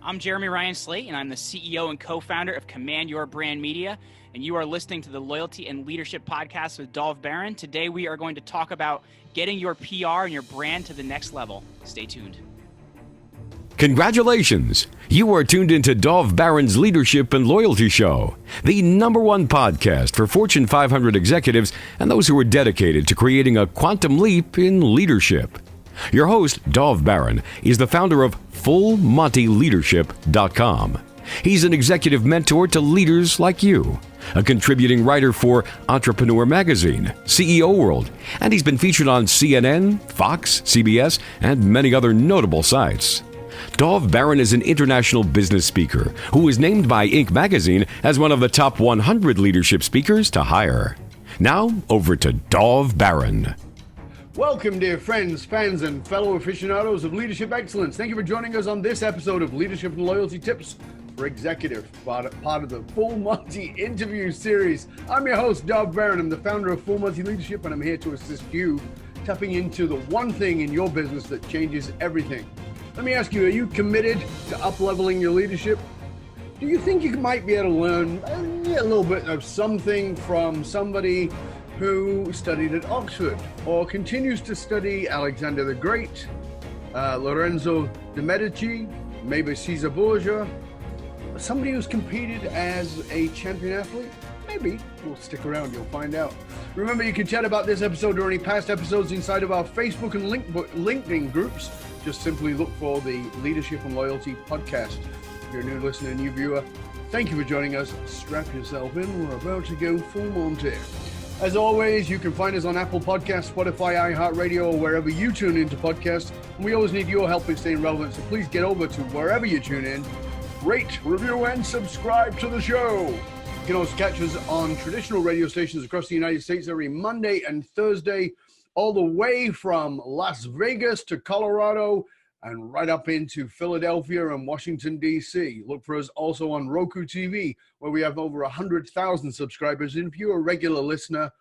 I'm Jeremy Ryan Slate, and I'm the CEO and co-founder of Command Your Brand Media, and you are listening to the Loyalty and Leadership Podcast with Dov Baron. Today, we are going to talk about getting your PR and your brand to the next level. Stay tuned. Congratulations! You are tuned into Dov Baron's Leadership and Loyalty Show, the #1 podcast for Fortune 500 executives and those who are dedicated to creating a quantum leap in leadership. Your host, Dov Baron, is the founder of FullMontyLeadership.com. He's an executive mentor to leaders like you, a contributing writer for Entrepreneur Magazine, CEO World, and he's been featured on CNN, Fox, CBS, and many other notable sites. Dov Baron is an international business speaker who was named by Inc. magazine as one of the top 100 leadership speakers to hire. Now, over to Dov Baron. Welcome, dear friends, fans, and fellow aficionados of leadership excellence. Thank you for joining us on this episode of Leadership and Loyalty Tips for Executive, part of the Full Monty interview series. I'm your host, Dov Baron. I'm the founder of Full Monty Leadership, and I'm here to assist you tapping into the one thing in your business that changes everything. Let me ask you, are you committed to up-leveling your leadership? Do you think you might be able to learn a little bit of something from somebody who studied at Oxford or continues to study Alexander the Great, Lorenzo de Medici, maybe Cesare Borgia, somebody who's competed as a champion athlete? Maybe. We'll stick around, you'll find out. Remember, you can chat about this episode or any past episodes inside of our Facebook and LinkedIn groups. Just simply look for the Leadership and Loyalty Podcast. If you're a new listener, new viewer, thank you for joining us. Strap yourself in, we're about to go full Monty. As always, you can find us on Apple Podcasts, Spotify, iHeartRadio, or wherever you tune into podcasts. And we always need your help in staying relevant, so please get over to wherever you tune in, rate, review, and subscribe to the show. You can also catch us on traditional radio stations across the United States every Monday and Thursday, all the way from Las Vegas to Colorado and right up into Philadelphia and Washington, D.C. Look for us also on Roku TV, where we have over 100,000 subscribers. And if you're a regular listener,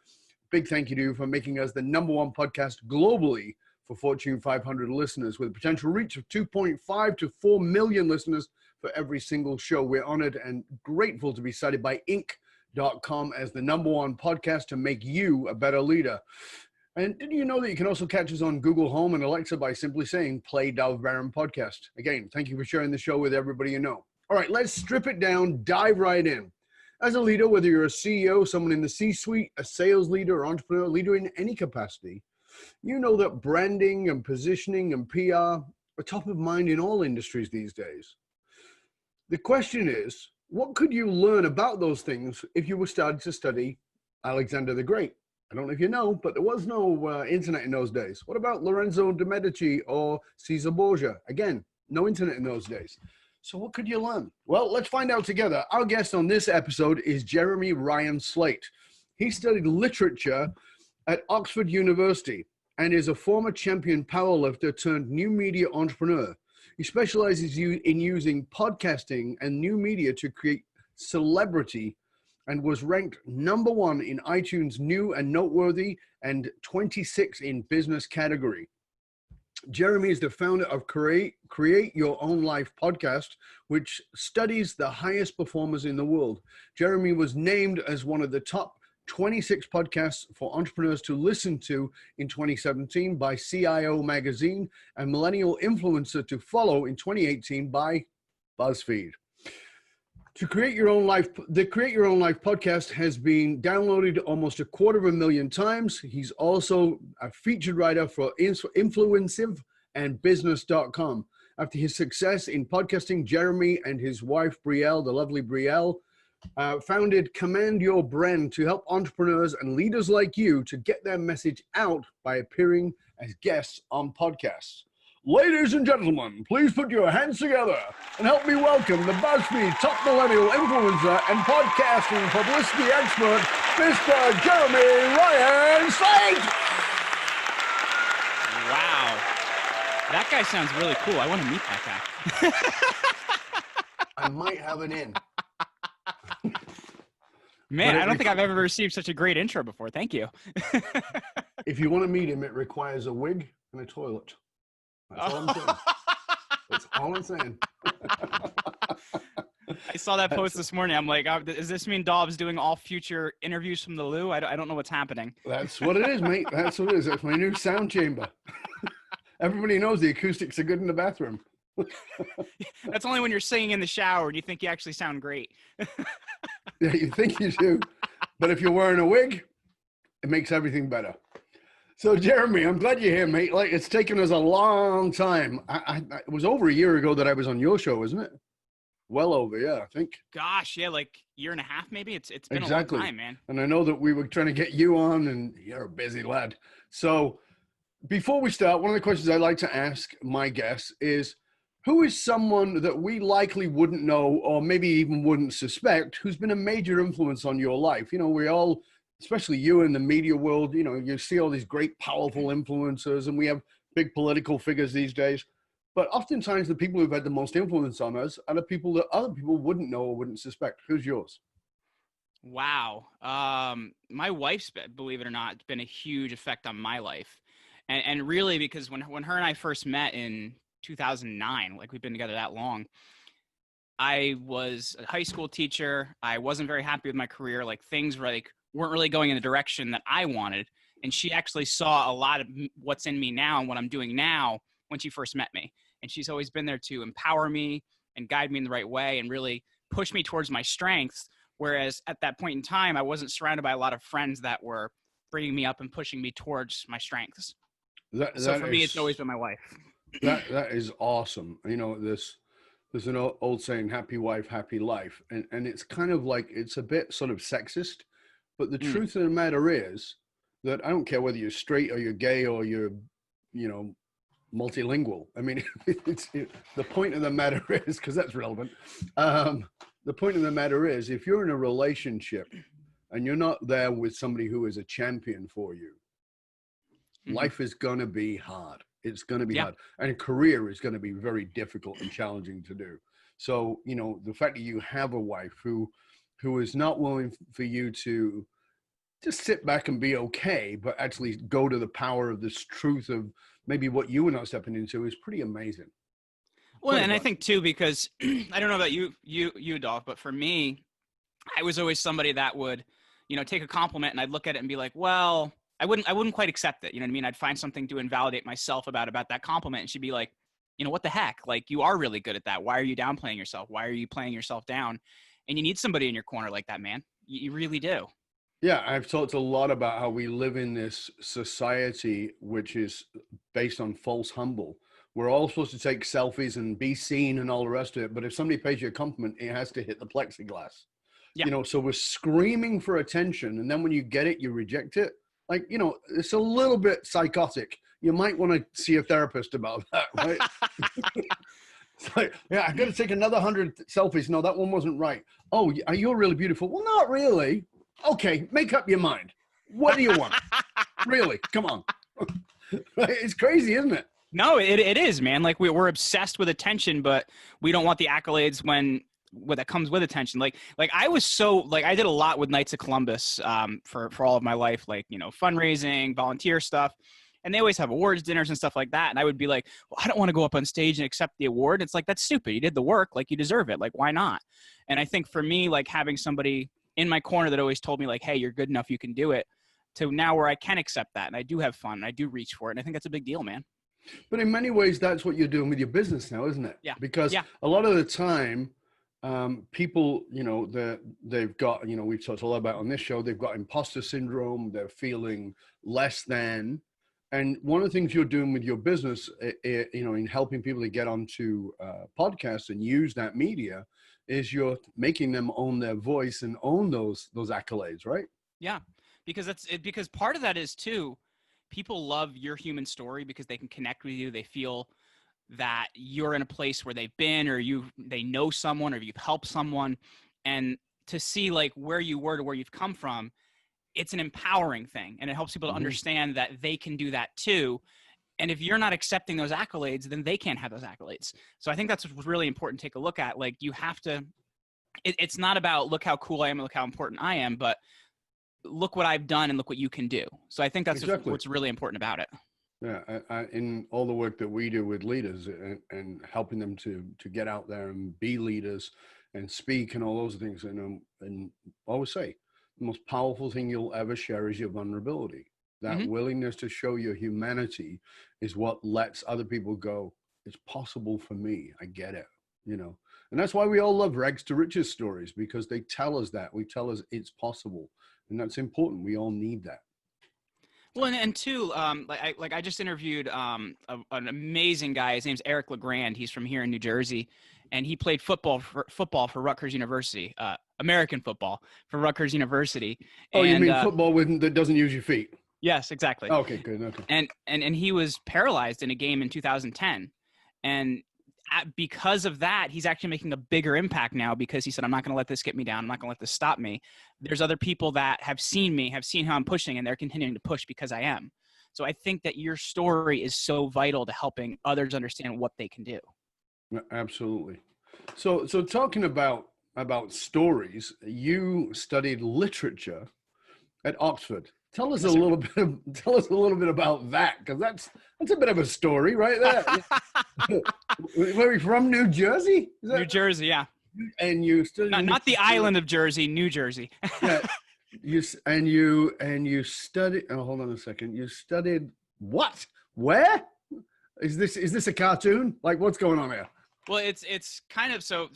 big thank you to you for making us the #1 podcast globally for Fortune 500 listeners, with a potential reach of 2.5 to 4 million listeners for every single show. We're honored and grateful to be cited by Inc.com as the #1 podcast to make you a better leader. And did you know that you can also catch us on Google Home and Alexa by simply saying, play Dov Baron Podcast? Again, thank you for sharing the show with everybody you know. All right, let's strip it down, dive right in. As a leader, whether you're a CEO, someone in the C-suite, a sales leader, or entrepreneur, leader in any capacity, you know that branding and positioning and PR are top of mind in all industries these days. The question is, what could you learn about those things if you were starting to study Alexander the Great? I don't know if you know, but there was no internet in those days. What about Lorenzo de Medici or Cesare Borgia? Again, no internet in those days. So what could you learn? Well, let's find out together. Our guest on this episode is Jeremy Ryan Slate. He studied literature at Oxford University and is a former champion powerlifter turned new media entrepreneur. He specializes in using podcasting and new media to create celebrity, and was ranked #1 in iTunes New and Noteworthy and 26 in business category. Jeremy is the founder of Create Your Own Life podcast, which studies the highest performers in the world. Jeremy was named as one of the top 26 podcasts for entrepreneurs to listen to in 2017 by CIO Magazine and Millennial Influencer to follow in 2018 by BuzzFeed. The Create Your Own Life podcast has been downloaded almost 250,000 times. He's also a featured writer for Influencive and Business.com. After his success in podcasting, Jeremy and his wife, Brielle, the lovely Brielle, founded Command Your Brand to help entrepreneurs and leaders like you to get their message out by appearing as guests on podcasts. Ladies and gentlemen, please put your hands together and help me welcome the BuzzFeed top millennial influencer and podcasting publicity expert, Mr. Jeremy Ryan Slate. Wow. That guy sounds really cool. I want to meet that guy. I might have an in. Man, I don't think I've ever received such a great intro before. Thank you. If you want to meet him, it requires a wig and a toilet. That's all I'm saying. That's all I'm saying. I saw that post this morning. I'm like, does this mean Dobbs doing all future interviews from the loo? I don't know what's happening. That's what it is, mate. That's what it is. That's my new sound chamber. Everybody knows the acoustics are good in the bathroom. That's only when you're singing in the shower and you think you actually sound great. Yeah, you think you do. But if you're wearing a wig, it makes everything better. So, Jeremy, I'm glad you're here, mate. Like, it's taken us a long time. It was over a year ago that I was on your show, isn't it? Well over, yeah, I think. Gosh, yeah, like year and a half maybe. It's been Exactly. a long time, man. And I know that we were trying to get you on, and you're a busy lad. So, before we start, one of the questions I like to ask my guests is, who is someone that we likely wouldn't know or maybe even wouldn't suspect who's been a major influence on your life? You know, we all, especially you in the media world, you know, you see all these great, powerful influencers, and we have big political figures these days. But oftentimes the people who've had the most influence on us are the people that other people wouldn't know or wouldn't suspect. Who's yours? Wow. My wife's, believe it or not, been a huge effect on my life. And really, because when her and I first met in 2009, like we've been together that long, I was a high school teacher. I wasn't very happy with my career. Like things weren't really going in the direction that I wanted. And she actually saw a lot of what's in me now and what I'm doing now when she first met me. And she's always been there to empower me and guide me in the right way and really push me towards my strengths. Whereas at that point in time, I wasn't surrounded by a lot of friends that were bringing me up and pushing me towards my strengths. So for me, it's always been my wife. That is awesome. You know, there's an old saying, happy wife, happy life. And it's kind of like, it's a bit sort of sexist, but the truth of the matter is that I don't care whether you're straight or you're gay or you're, you know, multilingual. I mean, the point of the matter is, because that's relevant. The point of the matter is, if you're in a relationship and you're not there with somebody who is a champion for you, life is going to be hard. It's going to be hard. And a career is going to be very difficult and challenging to do. So, you know, the fact that you have a wife who is not willing for you to just sit back and be okay, but actually go to the power of this truth of maybe what you were not stepping into is pretty amazing. Well, and I think too, because I don't know about you, Dolph, but for me, I was always somebody that would, you know, take a compliment and I'd look at it and be like, well, I wouldn't quite accept it. You know what I mean? I'd find something to invalidate myself about that compliment. And she'd be like, you know, what the heck? Like, you are really good at that. Why are you downplaying yourself? Why are you playing yourself down? And you need somebody in your corner like that, man. You really do. Yeah, I've talked a lot about how we live in this society, which is based on false humble. We're all supposed to take selfies and be seen and all the rest of it. But if somebody pays you a compliment, it has to hit the plexiglass. Yeah. You know, so we're screaming for attention. And then when you get it, you reject it. Like, you know, it's a little bit psychotic. You might want to see a therapist about that, right? It's like, yeah, I got to take another 100 selfies. No, that one wasn't right. Oh, you're really beautiful. Well, not really. Okay, make up your mind. What do you want? Really? Come on. It's crazy, isn't it? No, it is, man. Like we're obsessed with attention, but we don't want the accolades when that comes with attention. Like I was so like, I did a lot with Knights of Columbus for all of my life, like, you know, fundraising, volunteer stuff. And they always have awards dinners and stuff like that. And I would be like, well, I don't want to go up on stage and accept the award. It's like, that's stupid. You did the work. Like, you deserve it. Like, why not? And I think for me, like having somebody in my corner that always told me like, hey, you're good enough, you can do it, to now where I can accept that. And I do have fun. And I do reach for it. And I think that's a big deal, man. But in many ways, that's what you're doing with your business now, isn't it? Yeah. Because a lot of the time, people, you know, they've got, you know, we've talked a lot about on this show, they've got imposter syndrome. They're feeling less than. And one of the things you're doing with your business, you know, in helping people to get onto podcasts and use that media, is you're making them own their voice and own those accolades, right? Yeah, because because part of that is too, people love your human story because they can connect with you. They feel that you're in a place where they've been, or they know someone, or you've helped someone, and to see like where you were to where you've come from, it's an empowering thing, and it helps people to understand that they can do that too. And if you're not accepting those accolades, then they can't have those accolades. So I think that's what's really important to take a look at. Like, you have to, it's not about look how cool I am and look how important I am, but look what I've done and look what you can do. So I think that's what's really important about it. Yeah, in all the work that we do with leaders and helping them to get out there and be leaders and speak and all those things, and I always say the most powerful thing you'll ever share is your vulnerability. That Mm-hmm. willingness to show your humanity is what lets other people go, it's possible for me. I get it, you know. And that's why we all love rags to riches stories, because they tell us that. We tell us it's possible, and that's important. We all need that. Well, and two, I just interviewed an amazing guy. His name's Eric LeGrand. He's from here in New Jersey, and he played football for Rutgers University, American football for Rutgers University. Oh, you And, mean football that doesn't use your feet? yes, exactly. Okay, good. Okay. And he was paralyzed in a game in 2010, and because of that, he's actually making a bigger impact now, because he said, I'm not going to let this get me down. I'm not going to let this stop me. There's other people that have seen me, have seen how I'm pushing, and they're continuing to push because I am. So I think that your story is so vital to helping others understand what they can do. Absolutely. So talking about stories, you studied literature at Oxford. Tell us a little bit about that, because that's a bit of a story right there. Where are you from? New Jersey? New Jersey, yeah. And you studied not the island of Jersey, New Jersey. Yeah. You studied. Oh, hold on a second. You studied what? Where? Is this a cartoon? Like, what's going on here? Well, it's kind of so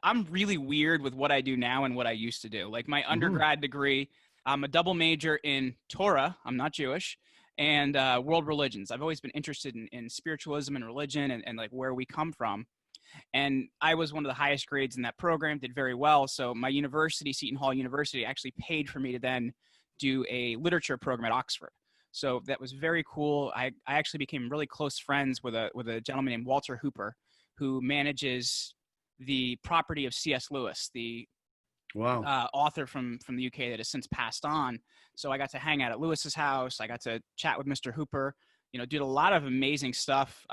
I'm really weird with what I do now and what I used to do. Like my undergrad degree, I'm a double major in Torah. I'm not Jewish. And world religions. I've always been interested in spiritualism and religion and like where we come from. And I was one of the highest grades in that program, did very well. So my university, Seton Hall University, actually paid for me to then do a literature program at Oxford. So that was very cool. I actually became really close friends with a gentleman named Walter Hooper, who manages the property of C.S. Lewis, the author from the UK that has since passed on. So I got to hang out at Lewis's house. I got to chat with Mr. Hooper, did a lot of amazing stuff.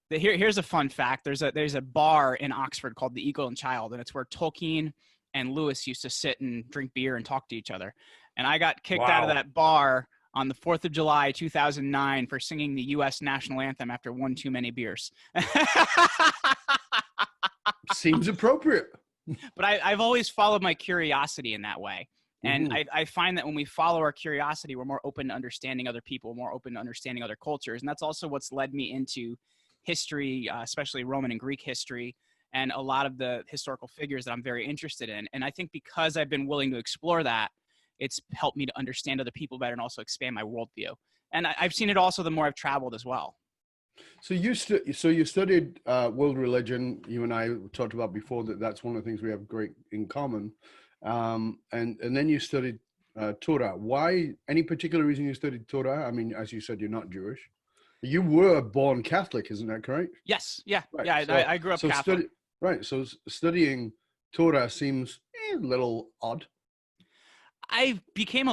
Here's a fun fact. There's a bar in Oxford called the Eagle and Child, and it's where Tolkien and Lewis used to sit and drink beer and talk to each other. And I got kicked out of that bar on the 4th of July, 2009 for singing the U.S. national anthem after one too many beers. Seems appropriate. But I've always followed my curiosity in that way. And I find that when we follow our curiosity, we're more open to understanding other people, more open to understanding other cultures. And that's also what's led me into history, especially Roman and Greek history, and a lot of the historical figures that I'm very interested in. And I think because I've been willing to explore that, it's helped me to understand other people better and also expand my worldview. And I've seen it also the more I've traveled as well. So you studied world religion. You and I talked about before that's one of the things we have great in common. And then you studied Torah. Why? Any particular reason you studied Torah? I mean, as you said, you're not Jewish. You were born Catholic, isn't that correct? Yes. Yeah. Right. Yeah. So, I grew up Catholic. So studying Torah seems a little odd. I became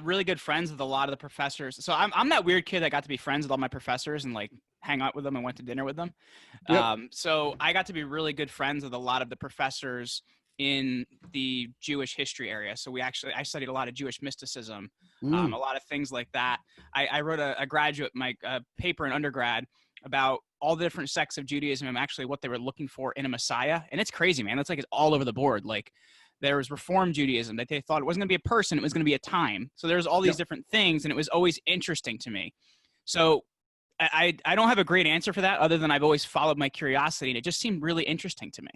really good friends with a lot of the professors. So I'm that weird kid that got to be friends with all my professors and like hang out with them and went to dinner with them. Yep. So I got to be really good friends with a lot of the professors in the Jewish history area. So I studied a lot of Jewish mysticism, a lot of things like that. I wrote a graduate paper in undergrad about all the different sects of Judaism and actually what they were looking for in a Messiah. And it's crazy, man. It's like it's all over the board. Like there was Reform Judaism that they thought it wasn't going to be a person, it was going to be a time. So there's all these different things, and it was always interesting to me. So I don't have a great answer for that other than I've always followed my curiosity, and it just seemed really interesting to me.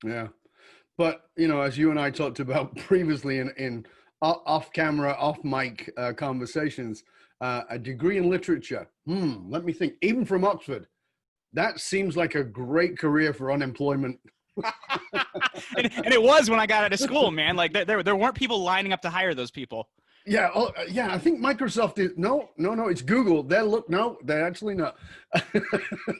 Yeah. But, as you and I talked about previously in off camera, off mic conversations, a degree in literature. Let me think. Even from Oxford, that seems like a great career for unemployment. and it was when I got out of school, man. Like there weren't people lining up to hire those people. Yeah. I think Microsoft is no. It's Google. They're actually not.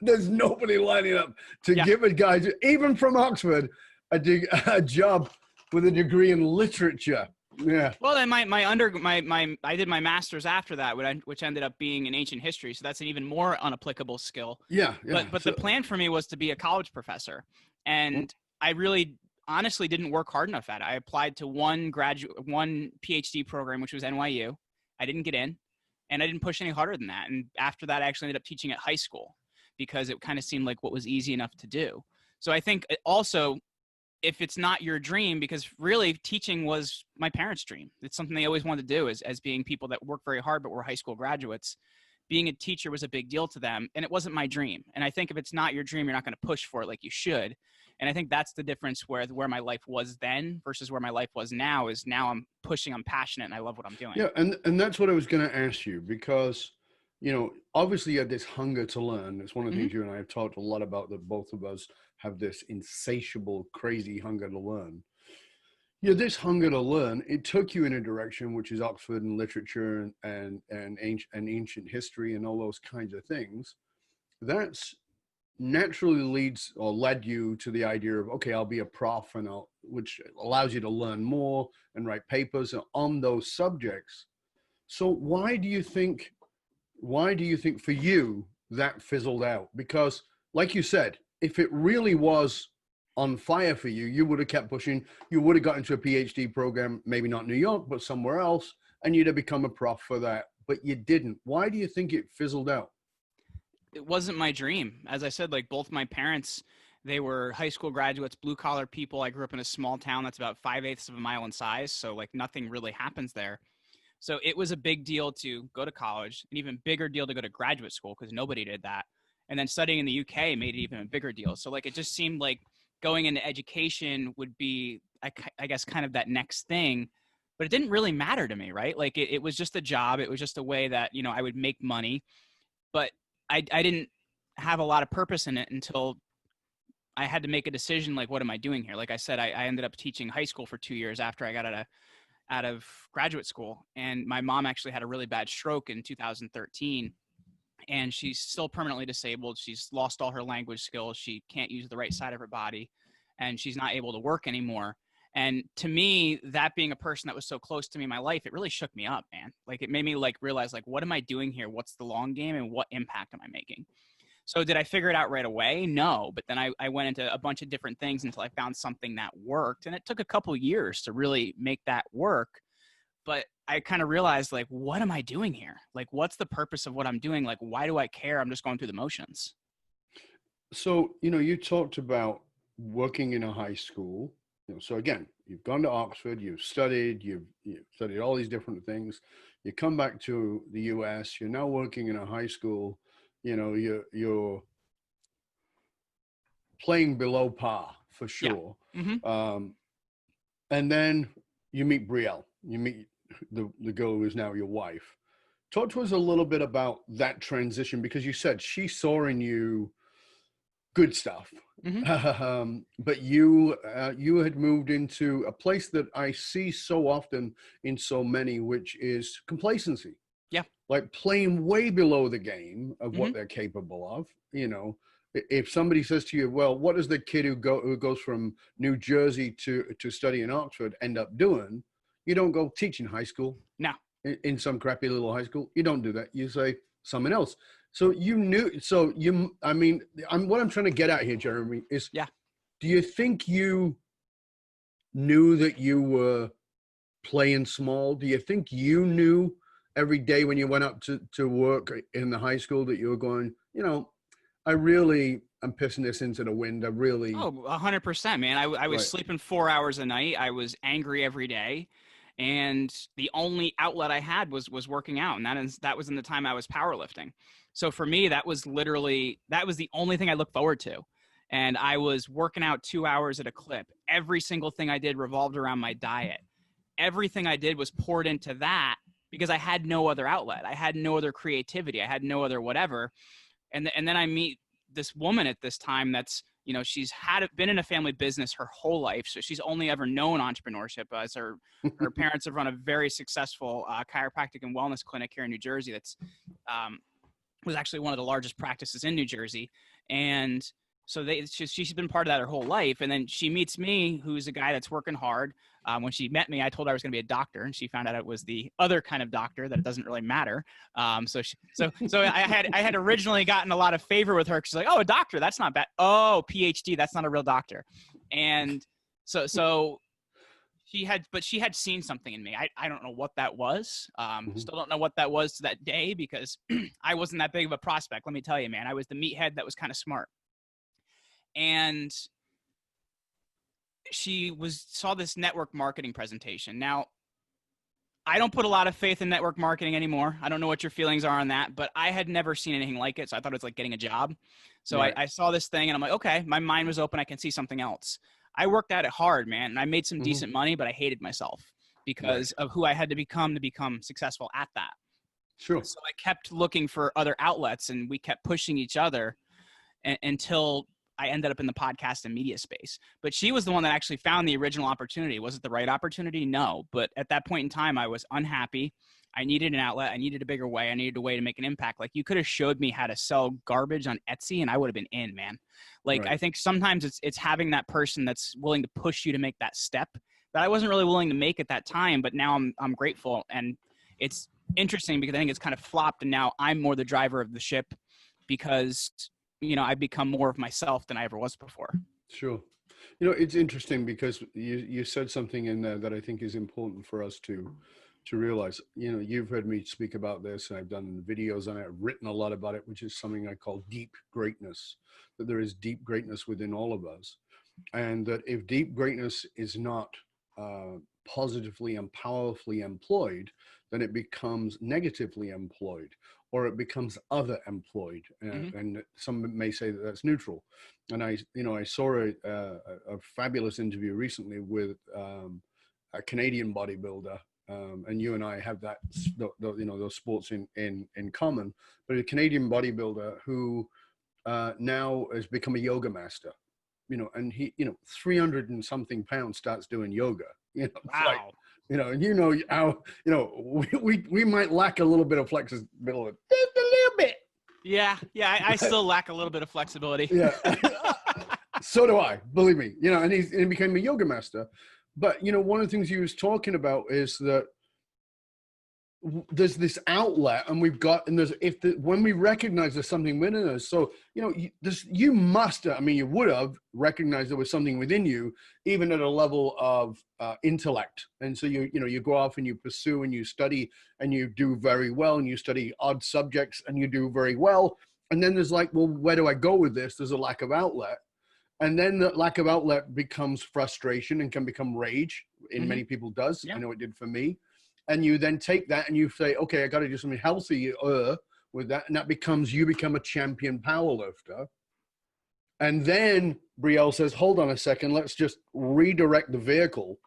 There's nobody lining up to give a guy, even from Oxford, a job with a degree in literature. Yeah. Well, then I did my master's after that, which ended up being in ancient history. So that's an even more unapplicable skill. Yeah. But the plan for me was to be a college professor, and I really honestly didn't work hard enough at it. I applied to one PhD program, which was NYU. I didn't get in. And I didn't push any harder than that. And after that, I actually ended up teaching at high school because it kind of seemed like what was easy enough to do. So I think also, if it's not your dream, because really teaching was my parents' dream. It's something they always wanted to do as being people that work very hard, but were high school graduates. Being a teacher was a big deal to them, and it wasn't my dream. And I think if it's not your dream, you're not going to push for it like you should. And I think that's the difference where my life was then versus where my life was now. Is now I'm pushing, I'm passionate, and I love what I'm doing. Yeah, and that's what I was going to ask you, because, you know, obviously you have this hunger to learn. It's one of the things you and I have talked a lot about, that both of us have this insatiable, crazy hunger to learn. Yeah, this hunger to learn, it took you in a direction which is Oxford and literature and ancient history and all those kinds of things. That's naturally led you to the idea of, okay, I'll be a prof, which allows you to learn more and write papers on those subjects. So why do you think for you that fizzled out? Because like you said, if it really was on fire for you, you would have kept pushing. You would have got into a PhD program, maybe not New York, but somewhere else, and you'd have become a prof for that. But you didn't. Why do you think it fizzled out? It wasn't my dream. As I said, like both my parents, they were high school graduates, blue collar people. I grew up in a small town that's about 5/8 of a mile in size. So like nothing really happens there. So it was a big deal to go to college, an even bigger deal to go to graduate school because nobody did that. And then studying in the UK made it even a bigger deal. So like it just seemed like going into education would be, I guess, kind of that next thing. But it didn't really matter to me, right? Like it was just a job. It was just a way that, you know, I would make money. But I didn't have a lot of purpose in it until I had to make a decision, like, what am I doing here? Like I said, I ended up teaching high school for 2 years after I got out of graduate school. And my mom actually had a really bad stroke in 2013. And she's still permanently disabled. She's lost all her language skills. She can't use the right side of her body, and she's not able to work anymore. And to me, that being a person that was so close to me in my life, it really shook me up, man. Like it made me like realize, like, what am I doing here? What's the long game, and what impact am I making? So did I figure it out right away? No. But then I went into a bunch of different things until I found something that worked. And it took a couple years to really make that work. But I kind of realized, like, what am I doing here? Like, what's the purpose of what I'm doing? Like, why do I care? I'm just going through the motions. So, you know, you talked about working in a high school. You know, so again, you've gone to Oxford, you've studied all these different things. You come back to the US, you're now working in a high school. You know, you're playing below par for sure. Yeah. Mm-hmm. And then you meet Brielle. You meet the girl who is now your wife. Talk to us a little bit about that transition, because you said she saw in you good stuff. Mm-hmm. But you had moved into a place that I see so often in so many, which is complacency. Yeah. Like playing way below the game of what they're capable of. You know, if somebody says to you, well, what does the kid who goes from New Jersey to study in Oxford end up doing? You don't go teaching high school. No. In some crappy little high school. You don't do that. You say someone else. So what I'm trying to get at here, Jeremy, is, do you think you knew that you were playing small? Do you think you knew every day when you went up to work in the high school that you were going, you know, I'm pissing this into the wind. 100%, man. I was sleeping 4 hours a night. I was angry every day. And the only outlet I had was working out. And that was in the time I was powerlifting. So for me, that was the only thing I looked forward to. And I was working out 2 hours at a clip. Every single thing I did revolved around my diet. Everything I did was poured into that because I had no other outlet. I had no other creativity. I had no other whatever. And then I meet this woman at this time that's, you know, she's been in a family business her whole life. So she's only ever known entrepreneurship, as her parents have run a very successful chiropractic and wellness clinic here in New Jersey. That's was actually one of the largest practices in New Jersey. And so she's been part of that her whole life. And then she meets me, who's a guy that's working hard. When she met me, I told her I was going to be a doctor, and she found out it was the other kind of doctor, that it doesn't really matter. So I had originally gotten a lot of favor with her. She's like, "Oh, a doctor, that's not bad. Oh, PhD, that's not a real doctor." And so she had seen something in me. I don't know what that was. Mhm. Still don't know what that was to that day, because I wasn't that big of a prospect. Let me tell you, man, I was the meathead that was kind of smart. And she saw this network marketing presentation. Now, I don't put a lot of faith in network marketing anymore. I don't know what your feelings are on that, but I had never seen anything like it. So I thought it was like getting a job. So Right. I saw this thing and I'm like, okay, my mind was open. I can see something else. I worked at it hard, man. And I made some decent money, but I hated myself because Right. of who I had to become successful at that. Sure. So I kept looking for other outlets and we kept pushing each other until I ended up in the podcast and media space. But she was the one that actually found the original opportunity. Was it the right opportunity? No. But at that point in time, I was unhappy. I needed an outlet. I needed a bigger way. I needed a way to make an impact. Like, you could have showed me how to sell garbage on Etsy and I would have been in, man. Like, Right. I think sometimes it's having that person that's willing to push you to make that step that I wasn't really willing to make at that time, but now I'm grateful. And it's interesting because I think it's kind of flopped and now I'm more the driver of the ship because I've become more of myself than I ever was before. Sure. It's interesting because you said something in there that I think is important for us to realize. You've heard me speak about this, and I've done videos on it, I've written a lot about it, which is something I call deep greatness, that there is deep greatness within all of us. And that if deep greatness is not positively and powerfully employed, then it becomes negatively employed, or it becomes other employed. And some may say that that's neutral. And I saw a fabulous interview recently with a Canadian bodybuilder. And you and I have that, those sports in common, but a Canadian bodybuilder who now has become a yoga master, and he, 300 and something pounds starts doing yoga, Wow. like, how, we might lack a little bit of flexibility, just a little bit. Yeah. I still lack a little bit of flexibility. Yeah. So do I, believe me, and he became a yoga master. But, one of the things he was talking about is that there's this outlet, and when we recognize there's something within us. So, you must, you would have recognized there was something within you, even at a level of intellect. And so you go off and you pursue and you study and you do very well, and you study odd subjects and you do very well. And then there's like, well, where do I go with this? There's a lack of outlet. And then the lack of outlet becomes frustration and can become rage. In many people does. Yeah. I know it did for me. And you then take that and you say, okay, I got to do something healthy with that. And that you become a champion powerlifter. And then Brielle says, hold on a second, let's just redirect the vehicle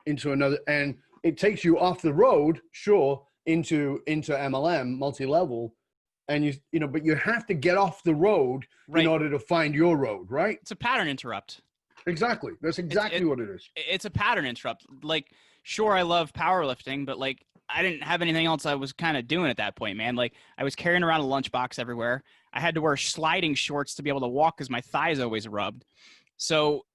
into another. And it takes you off the road, sure, into MLM, multi-level. And but you have to get off the road in order to find your road, right? It's a pattern interrupt. Exactly. That's exactly what it is. It's a pattern interrupt. Like, sure, I love powerlifting, but like, I didn't have anything else I was kind of doing at that point, man. Like, I was carrying around a lunchbox everywhere. I had to wear sliding shorts to be able to walk because my thighs always rubbed. So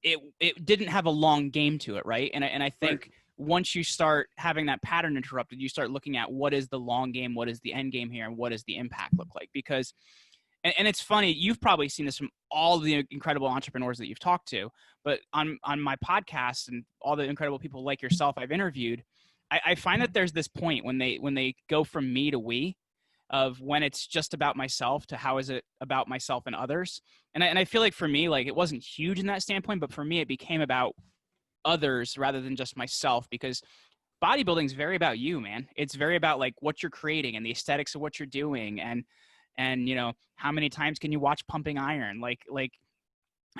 it didn't have a long game to it, right? And I think once you start having that pattern interrupted, you start looking at what is the long game, what is the end game here, and what does the impact look like? Because and it's funny, you've probably seen this from all the incredible entrepreneurs that you've talked to, but on my podcast and all the incredible people like yourself I've interviewed, I find that there's this point when they go from me to we, of when it's just about myself to how is it about myself and others. And I feel like for me, like, it wasn't huge in that standpoint, but for me, it became about others rather than just myself, because bodybuilding is very about you, man. It's very about like what you're creating and the aesthetics of what you're doing. And how many times can you watch pumping iron? Like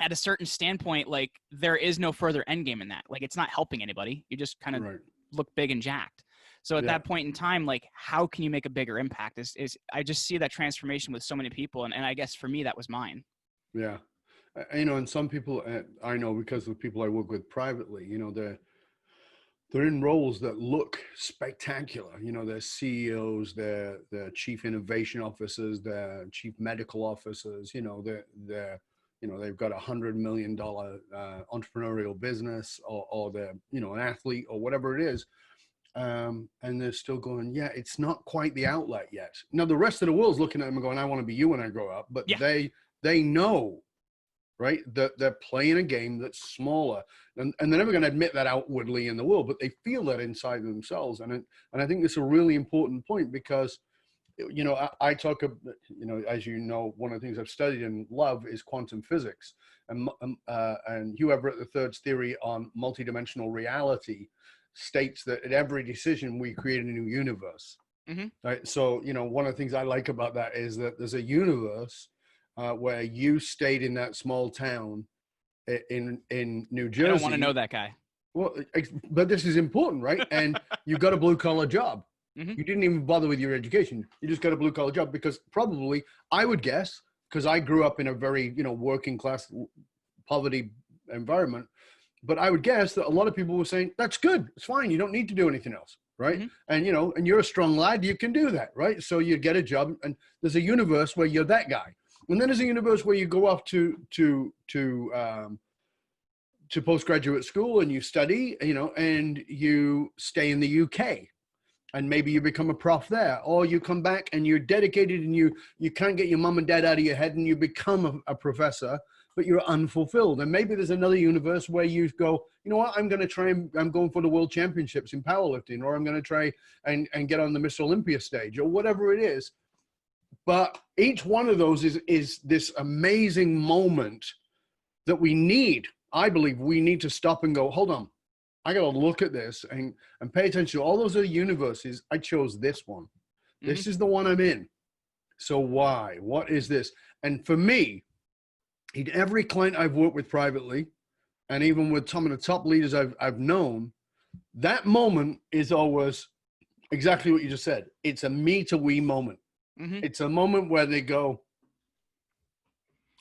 at a certain standpoint, like, there is no further end game in that. Like, it's not helping anybody. You just kind of look big and jacked. So at that point in time, like, how can you make a bigger impact is I just see that transformation with so many people. And I guess for me, that was mine. Yeah. And some people I know, because of the people I work with privately, they're in roles that look spectacular. They're CEOs, they're chief innovation officers, they're chief medical officers. They've got $100 million entrepreneurial business, or they're an athlete or whatever it is, and they're still going, yeah, it's not quite the outlet yet. Now the rest of the world's looking at them and going, I want to be you when I grow up, but they know right? They're playing a game that's smaller, and they're never going to admit that outwardly in the world, but they feel that inside themselves. And I think it's a really important point because, you know, I talk, you know, as you know, one of the things I've studied and love is quantum physics, and Hugh Everett III's theory on multidimensional reality states that at every decision we create a new universe. Mm-hmm. Right. So, you know, one of the things I like about that is that there's a universe where you stayed in that small town in New Jersey. I don't want to know that guy. Well, but this is important, right? And you got a blue collar job. Mm-hmm. You didn't even bother with your education. You just got a blue collar job because probably, I would guess, because I grew up in a very, you know, working class poverty environment, but I would guess that a lot of people were saying, that's good. It's fine. You don't need to do anything else. Right. Mm-hmm. And, you know, and you're a strong lad. You can do that. Right. So you get a job, and there's a universe where you're that guy. And then there's a universe where you go off to postgraduate school and you study, you know, and you stay in the UK. And maybe you become a prof there, or you come back and you're dedicated and you can't get your mom and dad out of your head and you become a professor, but you're unfulfilled. And maybe there's another universe where you go, you know what, I'm going for the world championships in powerlifting, or I'm going to try and get on the Mr. Olympia stage, or whatever it is. But each one of those is this amazing moment that we need. I believe we need to stop and go, hold on. I got to look at this and pay attention to all those other universes. I chose this one. Mm-hmm. This is the one I'm in. So why? What is this? And for me, every client I've worked with privately, and even with some of the top leaders I've known, that moment is always exactly what you just said. It's a me to we moment. Mm-hmm. It's a moment where they go,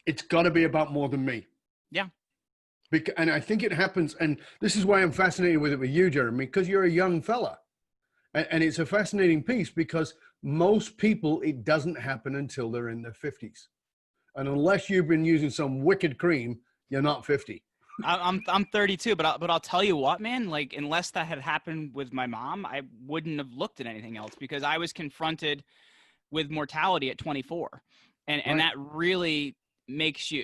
it's got to be about more than me. Yeah. And I think it happens, and this is why I'm fascinated with it with you, Jeremy, because you're a young fella. And it's a fascinating piece because most people, it doesn't happen until they're in their 50s. And unless you've been using some wicked cream, you're not 50. I'm 32, but I'll tell you what, man, like, unless that had happened with my mom, I wouldn't have looked at anything else, because I was confronted with mortality at 24. And that really makes you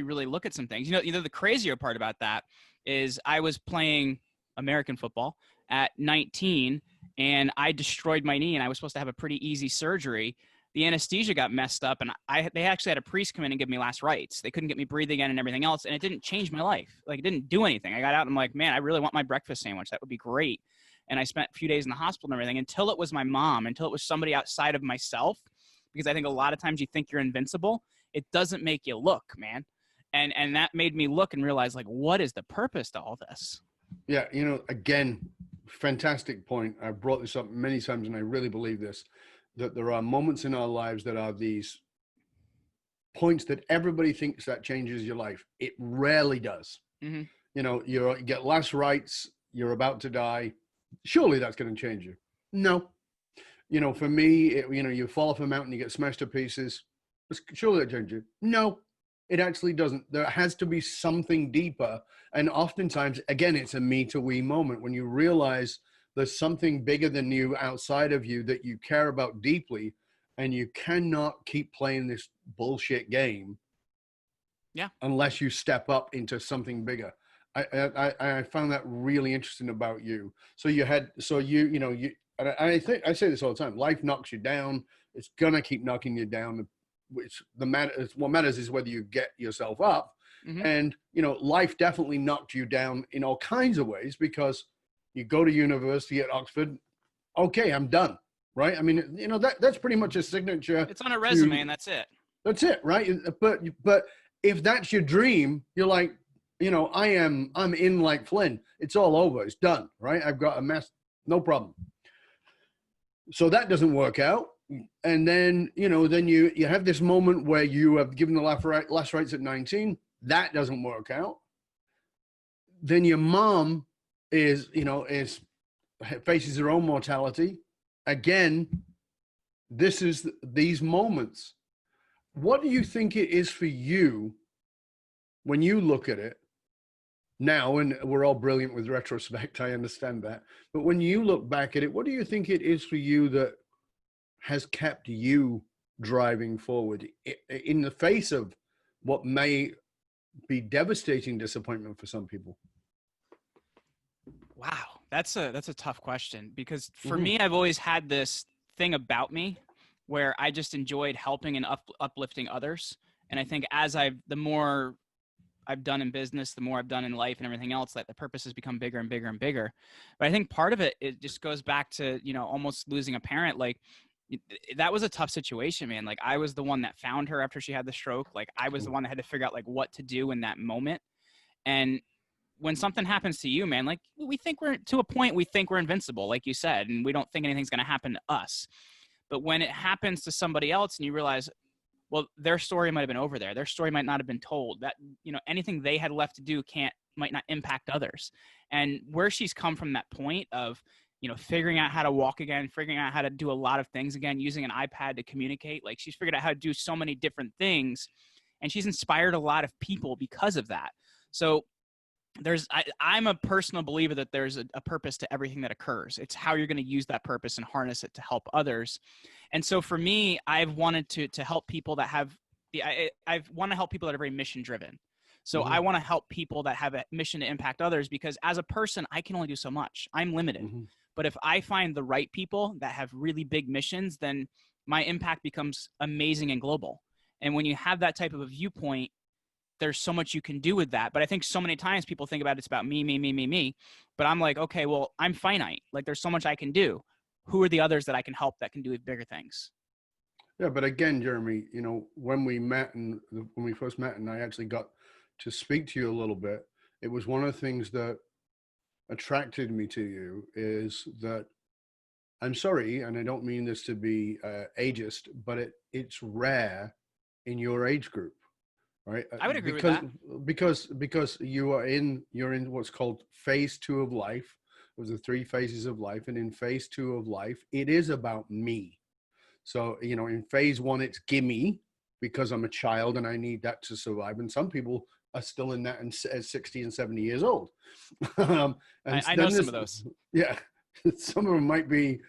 really look at some things. You know, the crazier part about that is I was playing American football at 19 and I destroyed my knee, and I was supposed to have a pretty easy surgery. The anesthesia got messed up, and they actually had a priest come in and give me last rites. They couldn't get me breathing again and everything else, and it didn't change my life. Like, it didn't do anything. I got out and I'm like, man, I really want my breakfast sandwich. That would be great. And I spent a few days in the hospital and everything until it was my mom, until it was somebody outside of myself, because I think a lot of times you think you're invincible. It doesn't make you look, man. And that made me look and realize, like, what is the purpose to all this? Yeah, you know, again, fantastic point. I've brought this up many times, and I really believe this, that there are moments in our lives that are these points that everybody thinks that changes your life. It rarely does. Mm-hmm. You know, you get last rites, you're about to die. Surely that's going to change you. No. You know, for me, you fall off a mountain, you get smashed to pieces. Surely that changes you. No. It actually doesn't. There has to be something deeper. And oftentimes, again, it's a me to we moment when you realize there's something bigger than you outside of you that you care about deeply, and you cannot keep playing this bullshit game. Yeah. Unless you step up into something bigger. I found that really interesting about you. I say this all the time. Life knocks you down. It's gonna keep knocking you down. What matters is whether you get yourself up. Mm-hmm. And, you know, life definitely knocked you down in all kinds of ways, because you go to university at Oxford. Okay, I'm done. Right. I mean, you know, that's pretty much a signature. It's on a resume and that's it. That's it. Right. But if that's your dream, you're like, you know, I'm in like Flynn. It's all over. It's done. Right. I've got a mess. No problem. So that doesn't work out. And then, you know, then you have this moment where you have given the last rites at 19. That doesn't work out. Then your mom faces her own mortality. Again, these moments. What do you think it is for you when you look at it now? And we're all brilliant with retrospect. I understand that. But when you look back at it, what do you think it is for you that has kept you driving forward in the face of what may be devastating disappointment for some people. Wow, that's a tough question, because for me, I've always had this thing about me where I just enjoyed helping and uplifting others. And I think the more I've done in business, the more I've done in life and everything else, that the purpose has become bigger and bigger and bigger. But I think part of it just goes back to, almost losing a parent. Like, that was a tough situation, man. Like, I was the one that found her after she had the stroke. Like, I was the one that had to figure out like what to do in that moment. And when something happens to you, man, like, we think we're invincible, like you said, and we don't think anything's going to happen to us. But when it happens to somebody else and you realize, well, their story might have been over there. Their story might not have been told. That, anything they had left to do might not impact others. And where she's come from that point of, figuring out how to walk again, figuring out how to do a lot of things again, using an iPad to communicate. Like, she's figured out how to do so many different things, and she's inspired a lot of people because of that. So I'm a personal believer that there's a purpose to everything that occurs. It's how you're going to use that purpose and harness it to help others. And so for me, I've wanted to help people that I want to help people that are very mission driven. So I want to help people that have a mission to impact others, because as a person, I can only do so much. I'm limited. But if I find the right people that have really big missions, then my impact becomes amazing and global. And when you have that type of a viewpoint, there's so much you can do with that. But I think so many times people think about it's about me. But I'm like, okay, well, I'm finite. Like, there's so much I can do. Who are the others that I can help that can do bigger things? Yeah, but again, Jeremy, when we first met and I actually got to speak to you a little bit, it was one of the things that attracted me to you is that, I'm sorry, and I don't mean this to be ageist, but it's rare in your age group. Right. I would agree with that. Because you're in what's called phase 2 of life. There's the 3 phases of life. And in phase 2 of life, it is about me. So, in phase 1, it's gimme, because I'm a child and I need that to survive. And some people are still in that at 60 and 70 years old. I know some of those. Yeah. Some of them might be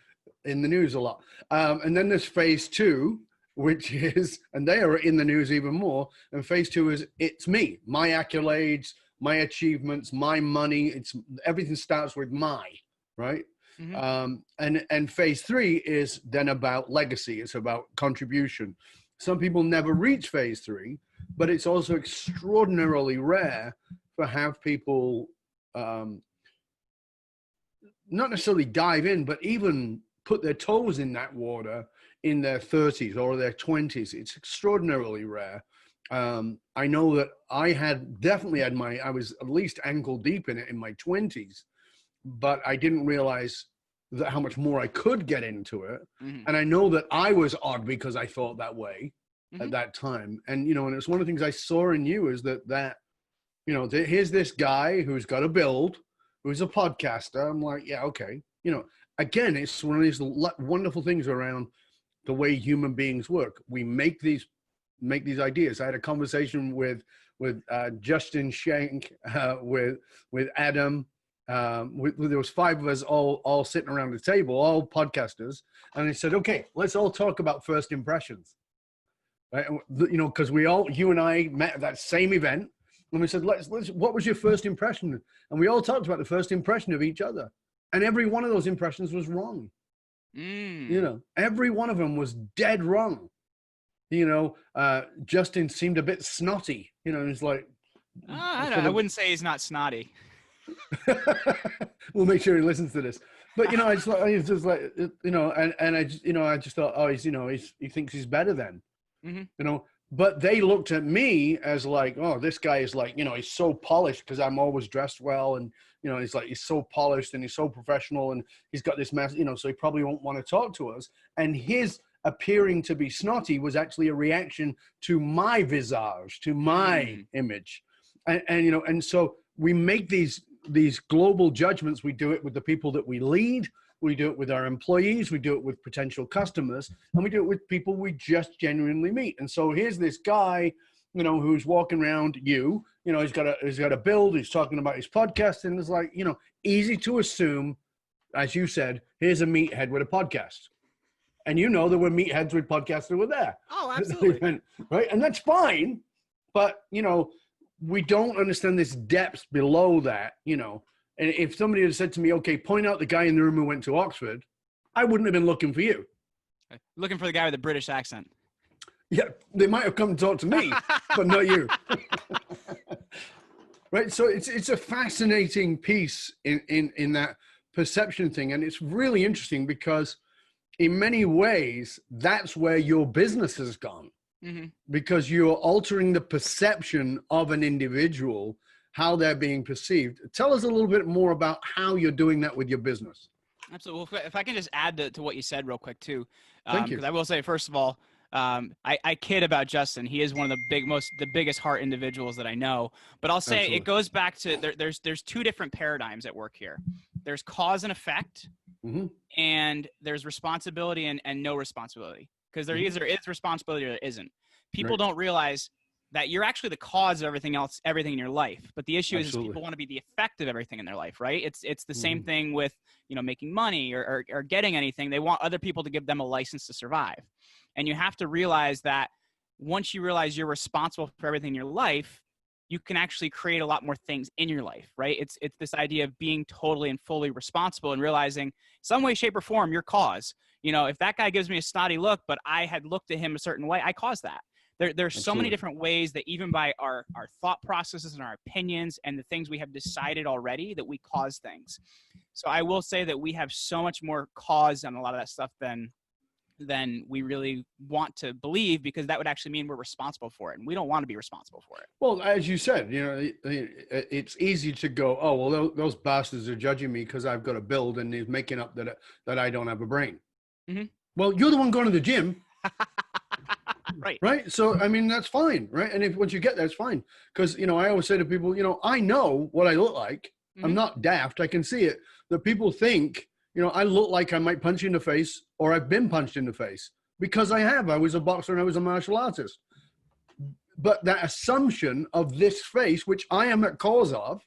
in the news a lot. And then there's phase 2, which is, and they are in the news even more. And phase 2 is, it's me, my accolades, my achievements, my money. Everything starts with right? And phase 3 is then about legacy. It's about contribution. Some people never reach phase 3, but it's also extraordinarily rare to have people not necessarily dive in, but even put their toes in that water in their 30s or their 20s. It's extraordinarily rare. I know that I was at least ankle deep in it in my 20s, but I didn't realize how much more I could get into it. And I know that I was odd because I thought that way at that time. And, and it's one of the things I saw in you is that here's this guy who's got a build, who's a podcaster. I'm like, yeah, okay. Again, it's one of these wonderful things around the way human beings work. We make these ideas. I had a conversation with Justin Shank, with Adam. There was 5 of us all sitting around the table, all podcasters, and he said, "Okay, let's all talk about first impressions." Right? Because you and I met at that same event, and we said, "Let's. What was your first impression?" And we all talked about the first impression of each other, and every one of those impressions was wrong. Every one of them was dead wrong. Justin seemed a bit snotty. It's like, I wouldn't say he's not snotty. We'll make sure he listens to this. But I just thought, oh, he thinks he's better than, But they looked at me as like, oh, this guy is like, he's so polished because I'm always dressed well, and he's so polished and he's so professional and he's got this mess, so he probably won't want to talk to us. And his appearing to be snotty was actually a reaction to my visage, to my image, and so we make these global judgments. We do it with the people that we lead. We do it with our employees. We do it with potential customers, and we do it with people we just genuinely meet. And so here's this guy, who's walking around he's got a build. He's talking about his podcast, and it's like, easy to assume, as you said, here's a meathead with a podcast. And there were meatheads with podcasts that were there. Oh, absolutely. Right. And that's fine. But, we don't understand this depth below that, you know. And if somebody had said to me, okay, point out the guy in the room who went to Oxford, I wouldn't have been looking for you. Looking for the guy with the British accent. Yeah, they might have come to talk to me, but not you. Right? So it's a fascinating piece in that perception thing. And it's really interesting because in many ways, that's where your business has gone. Mm-hmm. Because you're altering the perception of an individual, how they're being perceived. Tell us a little bit more about how you're doing that with your business. Absolutely. Well, if I can just add to what you said real quick too, Thank you. Because I will say, first of all, I kid about Justin. He is one of the biggest heart individuals that I know. But I'll say Absolutely. It goes back to there's two different paradigms at work here. There's cause and effect, mm-hmm. and there's responsibility and no responsibility. Because there either is responsibility or there isn't. People don't realize that you're actually the cause of everything in your life. But the issue is people want to be the effect of everything in their life, right? It's the same thing with, you know, making money or getting anything. They want other people to give them a license to survive. And you have to realize that once you realize you're responsible for everything in your life, you can actually create a lot more things in your life, right? It's this idea of being totally and fully responsible and realizing some way, shape, or form, your cause. You know, if that guy gives me a snotty look, but I had looked at him a certain way, I caused that. There's so many different ways that even by our thought processes and our opinions and the things we have decided already that we cause things. So I will say that we have so much more cause on a lot of that stuff than we really want to believe, because that would actually mean we're responsible for it, and we don't want to be responsible for it. Well, as you said, you know, it's easy to go, oh, well, those bastards are judging me because I've got a build and he's making up that I don't have a brain. Mm-hmm. Well, you're the one going to the gym. Right. So, I mean, that's fine. Right. And if once you get there, it's fine. Because, you know, I always say to people, you know, I know what I look like. Mm-hmm. I'm not daft. I can see it. That people think, you know, I look like I might punch you in the face, or I've been punched in the face, because I have. I was a boxer and I was a martial artist. But that assumption of this face, which I am at cause of,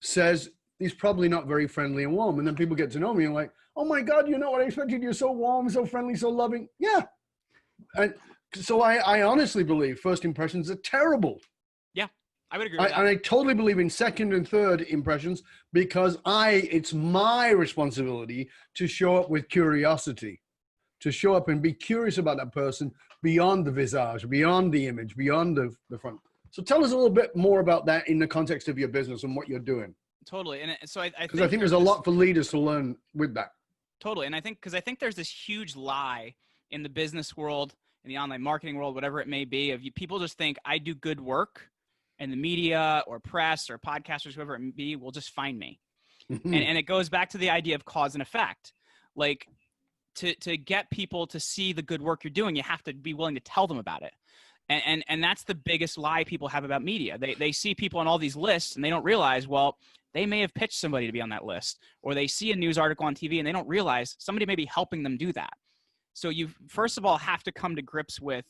says he's probably not very friendly and warm. And then people get to know me and like, oh my God, you know what I expected? You're so warm, so friendly, so loving. Yeah. And so I honestly believe first impressions are terrible. Yeah, I would agree with that. And I totally believe in second and third impressions, because it's my responsibility to show up with curiosity, to show up and be curious about that person beyond the visage, beyond the image, beyond the front. So tell us a little bit more about that in the context of your business and what you're doing. Totally. And so I think there's a lot for leaders to learn with that. Totally. And I think there's this huge lie in the business world, in the online marketing world, whatever it may be, people just think I do good work and the media or press or podcasters, whoever it may be, will just find me. Mm-hmm. And it goes back to the idea of cause and effect. Like to get people to see the good work you're doing, you have to be willing to tell them about it. And that's the biggest lie people have about media. They see people on all these lists and they don't realize, well, they may have pitched somebody to be on that list, or they see a news article on TV and they don't realize somebody may be helping them do that. So you first of all have to come to grips with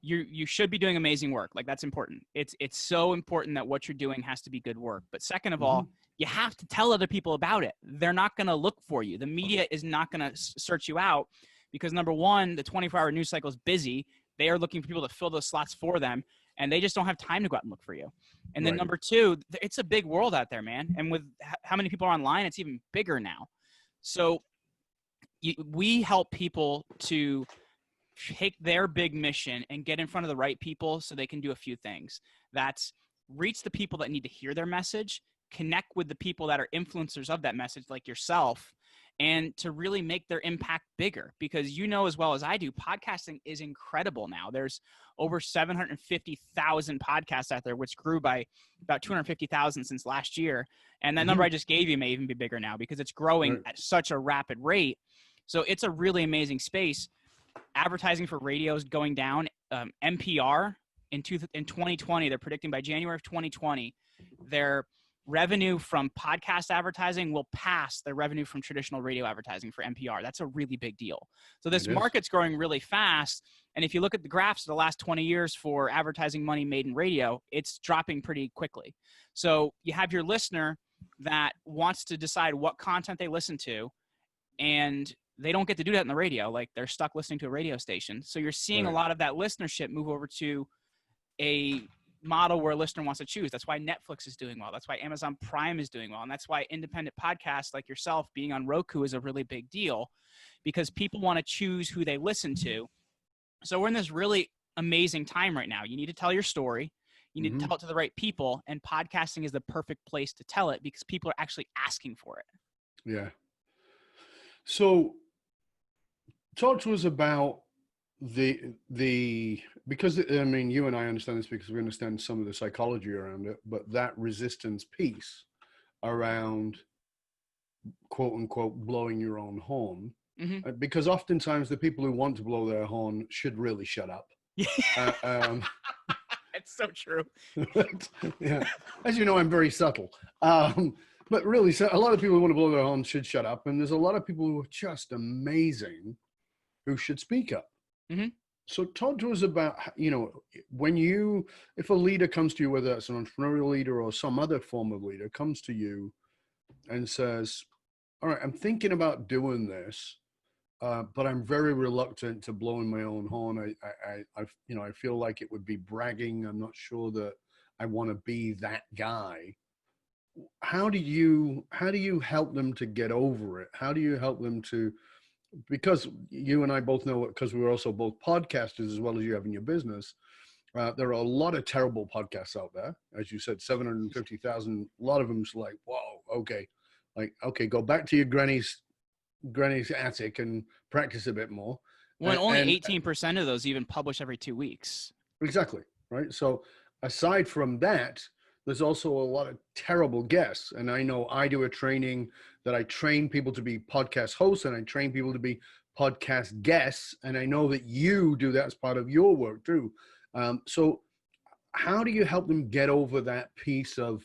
you should be doing amazing work. Like, that's important. It's so important that what you're doing has to be good work. But second of all, you have to tell other people about it. They're not going to look for you. The media is not going to search you out, because number one, the 24-hour news cycle is busy. They are looking for people to fill those slots for them, and they just don't have time to go out and look for you. And then number two, it's a big world out there, man. And with how many people are online, it's even bigger now. So we help people to take their big mission and get in front of the right people so they can do a few things. That's reach the people that need to hear their message, connect with the people that are influencers of that message, like yourself, and to really make their impact bigger. Because you know as well as I do, podcasting is incredible now. There's over 750,000 podcasts out there, which grew by about 250,000 since last year. And that number I just gave you may even be bigger now, because it's growing at such a rapid rate. So it's a really amazing space. Advertising for radio is going down. NPR in 2020, they're predicting by January of 2020, their revenue from podcast advertising will pass the revenue from traditional radio advertising for NPR. That's a really big deal. So this market's growing really fast. And if you look at the graphs of the last 20 years for advertising money made in radio, it's dropping pretty quickly. So you have your listener that wants to decide what content they listen to, and they don't get to do that in the radio. Like, they're stuck listening to a radio station. So you're seeing a lot of that listenership move over to a model where a listener wants to choose. That's why Netflix is doing well. That's why Amazon Prime is doing well. And that's why independent podcasts like yourself being on Roku is a really big deal, because people want to choose who they listen to. So we're in this really amazing time right now. You need to tell your story. You need to tell it to the right people. And podcasting is the perfect place to tell it because people are actually asking for it. Yeah. So talk to us about because I mean, you and I understand this because we understand some of the psychology around it, but that resistance piece around quote unquote blowing your own horn, because oftentimes the people who want to blow their horn should really shut up. It's so true. Yeah. As you know, I'm very subtle. But really, so a lot of people who want to blow their horn should shut up. And there's a lot of people who are just amazing who should speak up. So talk to us about, if a leader comes to you, whether that's an entrepreneurial leader or some other form of leader comes to you and says, all right, I'm thinking about doing this, but I'm very reluctant to blowing my own horn. I feel like it would be bragging. I'm not sure that I want to be that guy. How do you help them to get over it? How do you help them to, because you and I both know it, because we're also both podcasters as well as you have in your business. There are a lot of terrible podcasts out there. As you said, 750,000, a lot of them's like, whoa, okay. Like, okay, go back to your granny's attic and practice a bit more. When only 18% of those even publish every 2 weeks. Exactly, right? So aside from that, there's also a lot of terrible guests. And I know I do a training that I train people to be podcast hosts and I train people to be podcast guests. And I know that you do that as part of your work too. So how do you help them get over that piece of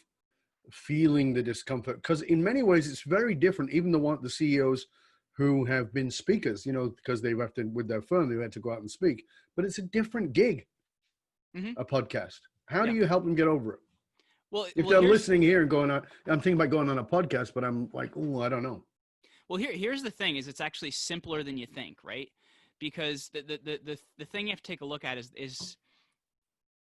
feeling the discomfort? Because in many ways, it's very different. Even the CEOs who have been speakers, because they've have to, with their firm, they've had to go out and speak. But it's a different gig, a podcast. How do you help them get over it? Well, if they're listening here and going on, I'm thinking about going on a podcast, but I'm like, oh, I don't know. Well, here's the thing: is it's actually simpler than you think, right? Because the thing you have to take a look at is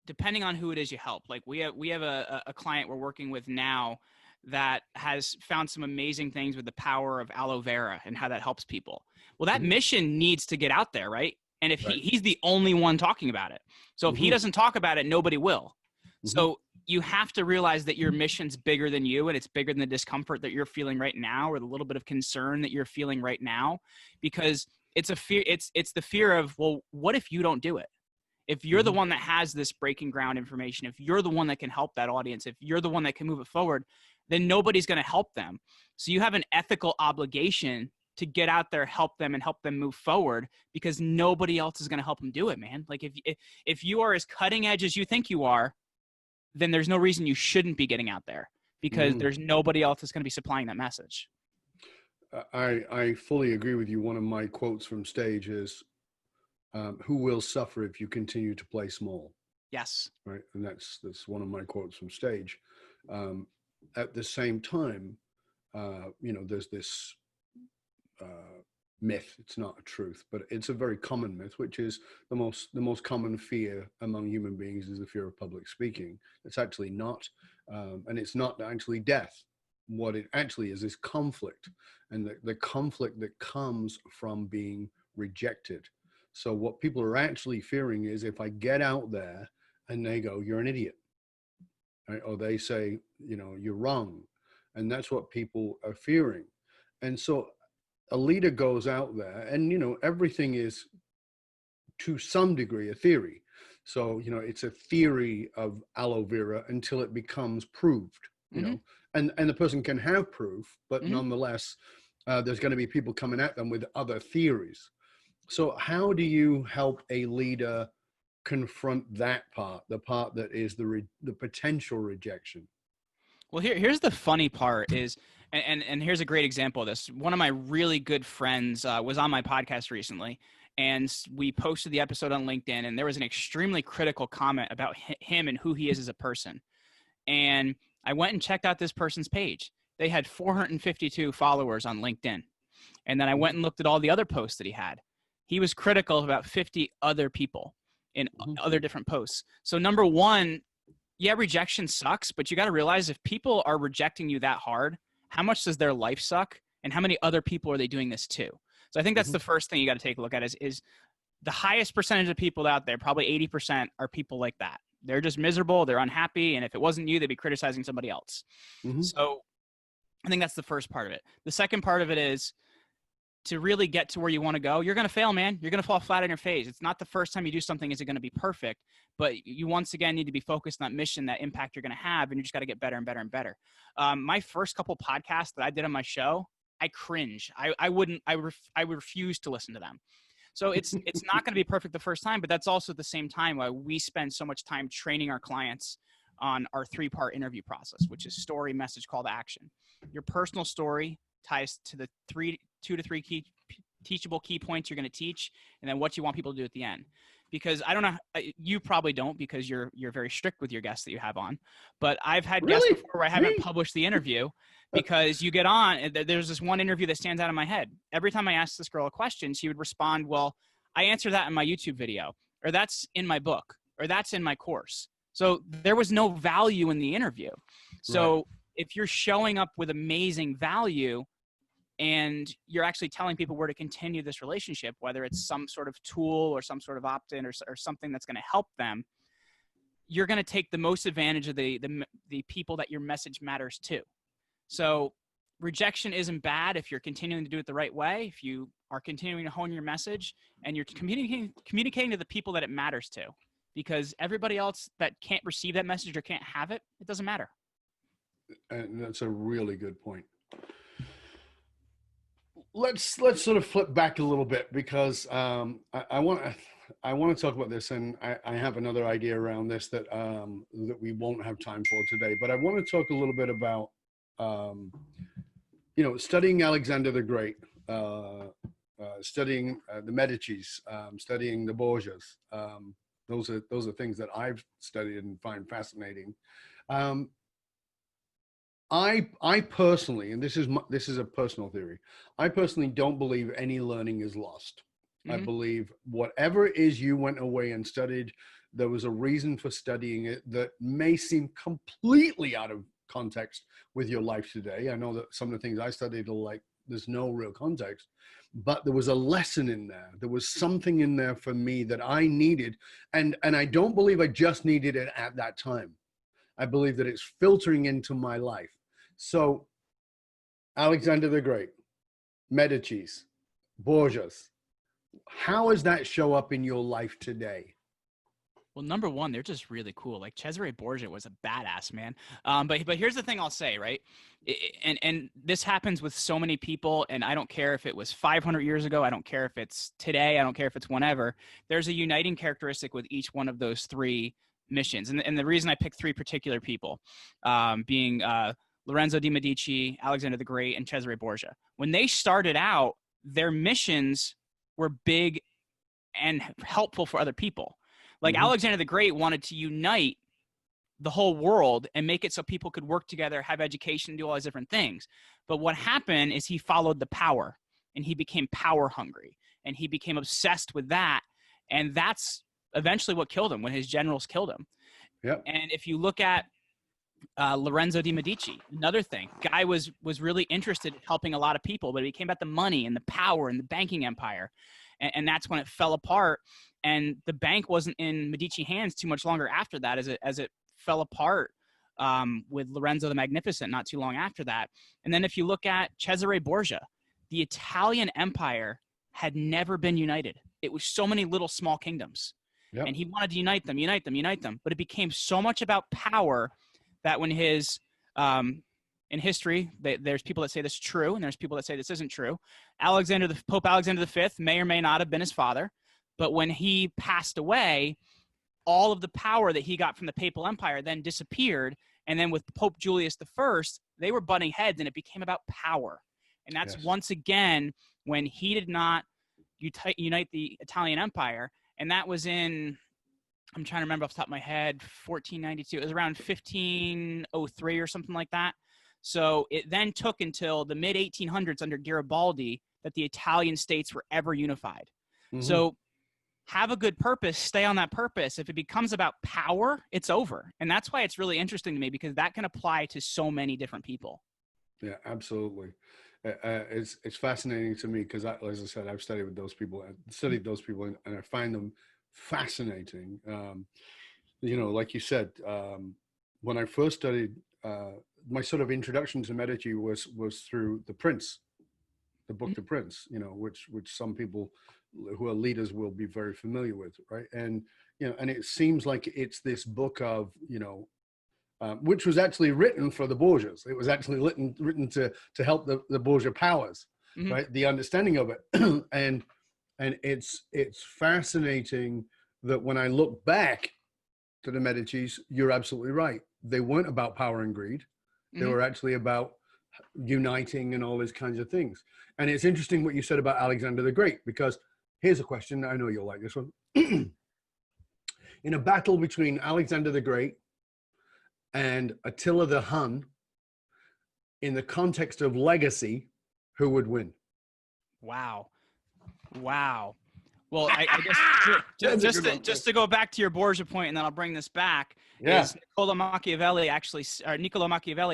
depending on who it is you help. Like we have a client we're working with now that has found some amazing things with the power of aloe vera and how that helps people. Well, that mission needs to get out there, right? And if he's the only one talking about it, so if he doesn't talk about it, nobody will. So you have to realize that your mission's bigger than you, and it's bigger than the discomfort that you're feeling right now, or the little bit of concern that you're feeling right now, because it's a fear. It's the fear of, well, what if you don't do it? If you're the one that has this breaking ground information, if you're the one that can help that audience, if you're the one that can move it forward, then nobody's going to help them. So you have an ethical obligation to get out there, help them, and help them move forward, because nobody else is going to help them do it, man. Like if you are as cutting edge as you think you are, then there's no reason you shouldn't be getting out there, because there's nobody else that's going to be supplying that message. I fully agree with you. One of my quotes from stage is, who will suffer if you continue to play small? Yes. Right. And that's one of my quotes from stage. At the same time, there's this myth. It's not a truth, but it's a very common myth, which is the most common fear among human beings is the fear of public speaking. It's actually not, and it's not actually death. What it actually is conflict, and the conflict that comes from being rejected. So what people are actually fearing is, if I get out there and they go, you're an idiot, right? Or they say, you're wrong. And that's what people are fearing. And so a leader goes out there and, everything is to some degree a theory. So, it's a theory of aloe vera until it becomes proved, you know, and the person can have proof, but nonetheless, there's going to be people coming at them with other theories. So how do you help a leader confront that part, the part that is the potential rejection? Well, here's the funny part is, and here's a great example of this. One of my really good friends was on my podcast recently, and we posted the episode on LinkedIn, and there was an extremely critical comment about him and who he is as a person. And I went and checked out this person's page. They had 452 followers on LinkedIn. And then I went and looked at all the other posts that he had. He was critical of about 50 other people in other different posts. So number one, yeah, rejection sucks, but you got to realize if people are rejecting you that hard, how much does their life suck? And how many other people are they doing this to? So I think that's the first thing you got to take a look at is the highest percentage of people out there, probably 80%, are people like that. They're just miserable. They're unhappy. And if it wasn't you, they'd be criticizing somebody else. So I think that's the first part of it. The second part of it is to really get to where you want to go. You're going to fail, man. You're going to fall flat on your face. It's not the first time you do something is it going to be perfect, but you once again need to be focused on that mission, that impact you're going to have, and you just got to get better and better and better. My first couple podcasts that I did on my show, I cringe. I would refuse to listen to them. So it's not going to be perfect the first time, but that's also at the same time why we spend so much time training our clients on our 3-part interview process, which is story, message, call to action. Your personal story ties to the 2 to 3 key teachable key points you're going to teach, and then what you want people to do at the end. Because I don't know, you probably don't because you're very strict with your guests that you have on, but I've had guests before where I haven't published the interview because you get on, and there's this one interview that stands out in my head. Every time I asked this girl a question, she would respond, well, I answered that in my YouTube video, or that's in my book, or that's in my course. So there was no value in the interview. So if you're showing up with amazing value and you're actually telling people where to continue this relationship, whether it's some sort of tool or some sort of opt-in or something that's going to help them, you're going to take the most advantage of the people that your message matters to. So rejection isn't bad if you're continuing to do it the right way, if you are continuing to hone your message and you're communicating to the people that it matters to, because everybody else that can't receive that message or can't have it, it doesn't matter. And that's a really good point. Let's sort of flip back a little bit because I want to talk about this, and I have another idea around this that we won't have time for today. But I want to talk a little bit about studying Alexander the Great, studying the Medicis, studying the Borgias. Those are things that I've studied and find fascinating. I personally, and this is a personal theory, I personally don't believe any learning is lost. I believe whatever it is you went away and studied, there was a reason for studying it that may seem completely out of context with your life today. I know that some of the things I studied are like, there's no real context, but there was a lesson in there. There was something in there for me that I needed. And I don't believe I just needed it at that time. I believe that it's filtering into my life. So Alexander the Great, Medicis, Borgias, how does that show up in your life today? Well, number one, they're just really cool. Like Cesare Borgia was a badass, man. But here's the thing I'll say, right? And this happens with so many people, and I don't care if it was 500 years ago. I don't care if it's today. I don't care if it's whenever. There's a uniting characteristic with each one of those 3 missions. And the reason I picked 3 particular people, being Lorenzo de' Medici, Alexander the Great, and Cesare Borgia. When they started out, their missions were big and helpful for other people. Like Alexander the Great wanted to unite the whole world and make it so people could work together, have education, do all these different things. But what happened is he followed the power, and he became power hungry, and he became obsessed with that. And that's eventually what killed him, when his generals killed him. Yep. And if you look at Lorenzo de' Medici, another thing, guy was really interested in helping a lot of people, but it became about the money and the power and the banking empire. And that's when it fell apart. And the bank wasn't in Medici hands too much longer after that, as it fell apart with Lorenzo the Magnificent not too long after that. And then if you look at Cesare Borgia, the Italian empire had never been united. It was so many little small kingdoms. Yep. And he wanted to unite them. But it became so much about power that when his in history, there's people that say this is true, and there's people that say this isn't true. Pope Alexander V may or may not have been his father, but when he passed away, all of the power that he got from the papal empire then disappeared. And then with Pope Julius I, they were butting heads, and it became about power. And that's once again when he did not unite the Italian empire, and that was in, I'm trying to remember off the top of my head, 1492. It was around 1503 or something like that. So it then took until the mid-1800s under Garibaldi that the Italian states were ever unified. So have a good purpose, stay on that purpose. If it becomes about power, it's over. And that's why it's really interesting to me, because that can apply to so many different people. Yeah, absolutely. It's fascinating to me because, as I said, I've studied those people, and I find them fascinating. Like you said, when I first studied, my sort of introduction to Medici was through The Prince, the book The Prince, which some people who are leaders will be very familiar with, right? And and it seems like it's this book of which was actually written for the Borgias. It was actually written to help the Borgia powers, right? The understanding of it, and it's fascinating that when I look back to the Medicis, you're absolutely right. They weren't about power and greed. They were actually about uniting and all these kinds of things. And it's interesting what you said about Alexander the Great, because here's a question. I know you'll like this one. In a battle between Alexander the Great and Attila the Hun, in the context of legacy, who would win? Wow. Well, I guess just to go back to your Borgia point, and then I'll bring this back. Yeah. Is Niccolo Machiavelli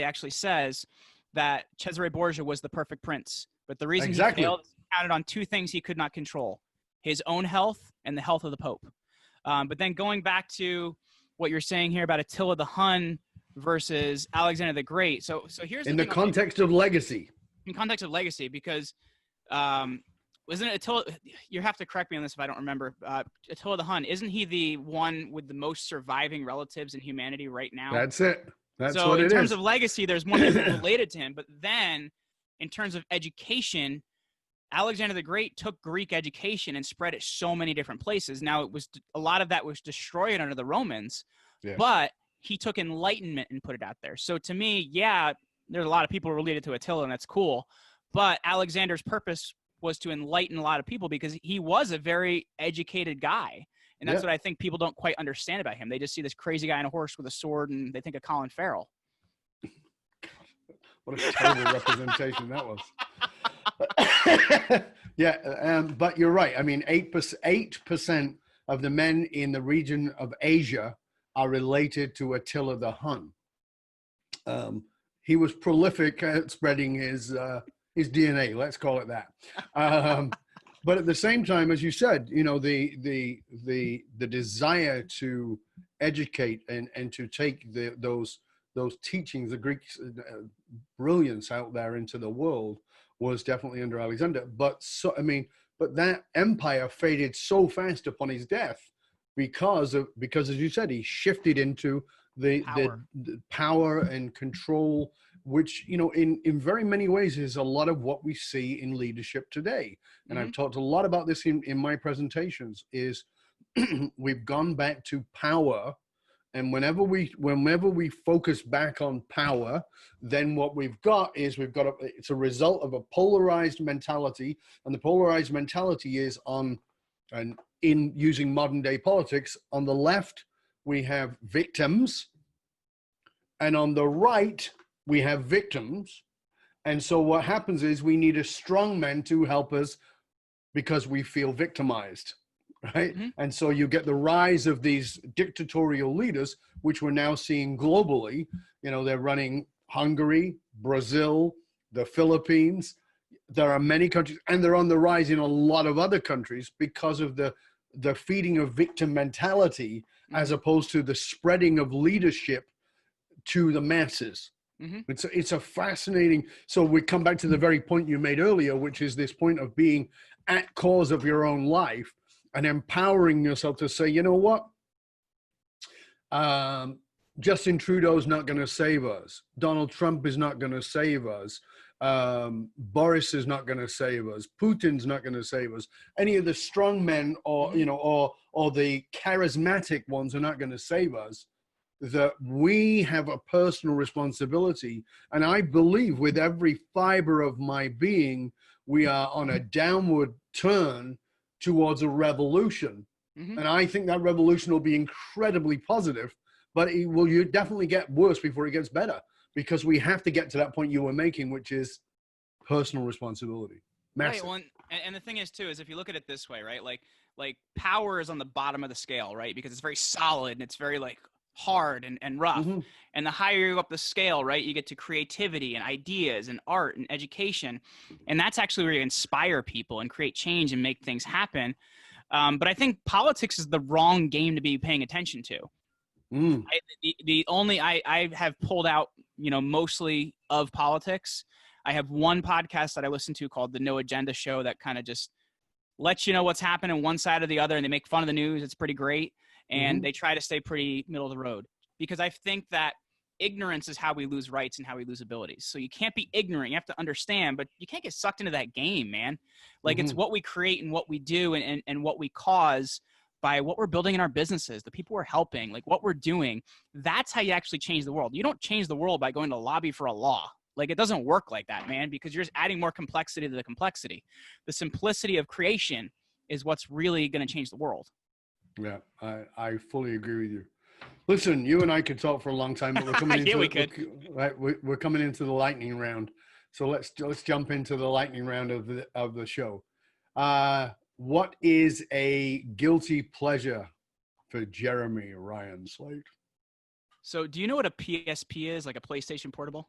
actually says that Cesare Borgia was the perfect prince, but the reason he failed is he counted on two things he could not control: his own health and the health of the Pope. But then going back to what you're saying here about Attila the Hun versus Alexander the Great. So here's in the context of legacy. In context of legacy, because wasn't it Attila? You have to correct me on this if I don't remember. Attila the Hun, isn't he the one with the most surviving relatives in humanity right now? That's it. That's so what it is. In terms of legacy, there's more people related to him. But then, in terms of education, Alexander the Great took Greek education and spread it so many different places. Now, a lot of that was destroyed under the Romans, but he took enlightenment and put it out there. So to me, yeah, there's a lot of people related to Attila, and that's cool. But Alexander's purpose was to enlighten a lot of people because he was a very educated guy. And that's what I think people don't quite understand about him. They just see this crazy guy on a horse with a sword, and they think of Colin Farrell. What a terrible representation that was. But you're right. I mean, 8% of the men in the region of Asia are related to Attila the Hun. He was prolific at spreading his DNA, let's call it that. But at the same time, as you said, the desire to educate and to take those teachings, the Greek brilliance out there into the world was definitely under Alexander. But that empire faded so fast upon his death because as you said, he shifted into the power and control, which in very many ways is a lot of what we see in leadership today. And I've talked a lot about this in my presentations. Is we've gone back to power, and whenever we focus back on power, then what we've got it's a result of a polarized mentality, and the polarized mentality is in using modern day politics. On the left, we have victims, and on the right, we have victims. And so what happens is we need a strong man to help us because we feel victimized, right? And so you get the rise of these dictatorial leaders, which we're now seeing globally. They're running Hungary, Brazil, the Philippines. There are many countries, and they're on the rise in a lot of other countries because of the feeding of victim mentality, as opposed to the spreading of leadership to the masses. It's a fascinating. So we come back to the very point you made earlier, which is this point of being at cause of your own life and empowering yourself to say, you know what? Justin Trudeau's not going to save us. Donald Trump is not going to save us. Boris is not going to save us. Putin's not going to save us. Any of the strong men or the charismatic ones are not going to save us. That we have a personal responsibility. And I believe with every fiber of my being, we are on a downward turn towards a revolution. And I think that revolution will be incredibly positive, but you definitely get worse before it gets better, because we have to get to that point you were making, which is personal responsibility. Massive. Right. Well, and the thing is too, is if you look at it this way, right? Like like power is on the bottom of the scale, right? Because it's very solid and it's very like hard and rough. Mm-hmm. And the higher you go up the scale, right, you get to creativity and ideas and art and education. And that's actually where you inspire people and create change and make things happen. But I think politics is the wrong game to be paying attention to. I have pulled out, mostly of politics. I have one podcast that I listen to called the No Agenda Show that kind of just lets you know what's happening one side or the other, and they make fun of the news. It's pretty great. And they try to stay pretty middle of the road, because I think that ignorance is how we lose rights and how we lose abilities. So you can't be ignorant. You have to understand, but you can't get sucked into that game, man. Like it's what we create and what we do and what we cause by what we're building in our businesses, the people we're helping, like what we're doing. That's how you actually change the world. You don't change the world by going to lobby for a law. Like, it doesn't work like that, man, because you're just adding more complexity to the complexity. The simplicity of creation is what's really going to change the world. Yeah, I fully agree with you. Listen, you and I could talk for a long time, but we're coming into we're coming into the lightning round. So let's jump into the lightning round of the show. What is a guilty pleasure for Jeremy Ryan Slate? So, do you know what a PSP is? Like a PlayStation Portable?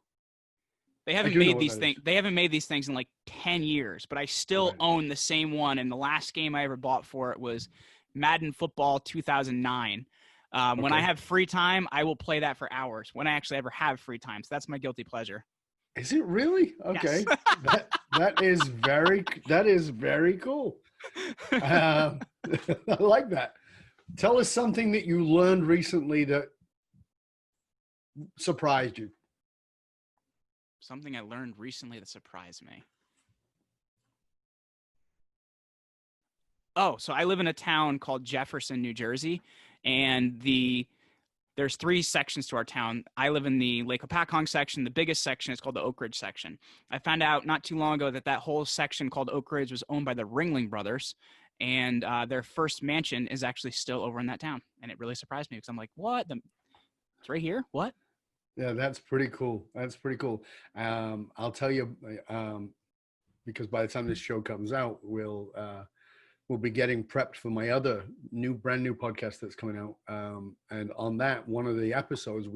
They haven't made these things. They haven't made these things in like 10 years, but I still own the same one. And the last game I ever bought for it was Madden Football 2009. When I have free time, I will play that for hours. When I actually ever have free time, so that's my guilty pleasure. Is it really? Okay, yes. that is very cool. I like that. Tell us something that you learned recently that surprised you. Something I learned recently that surprised me. Oh, so I live in a town called Jefferson, New Jersey, and there's 3 sections to our town. I live in the Lake Hopatcong section. The biggest section is called the Oak Ridge section. I found out not too long ago that whole section called Oak Ridge was owned by the Ringling Brothers, and their first mansion is actually still over in that town. And it really surprised me because I'm like, what? It's right here? What? Yeah, that's pretty cool. That's pretty cool. I'll tell you, because by the time this show comes out, we'll be getting prepped for my other brand new podcast that's coming out. And on that, one of the episodes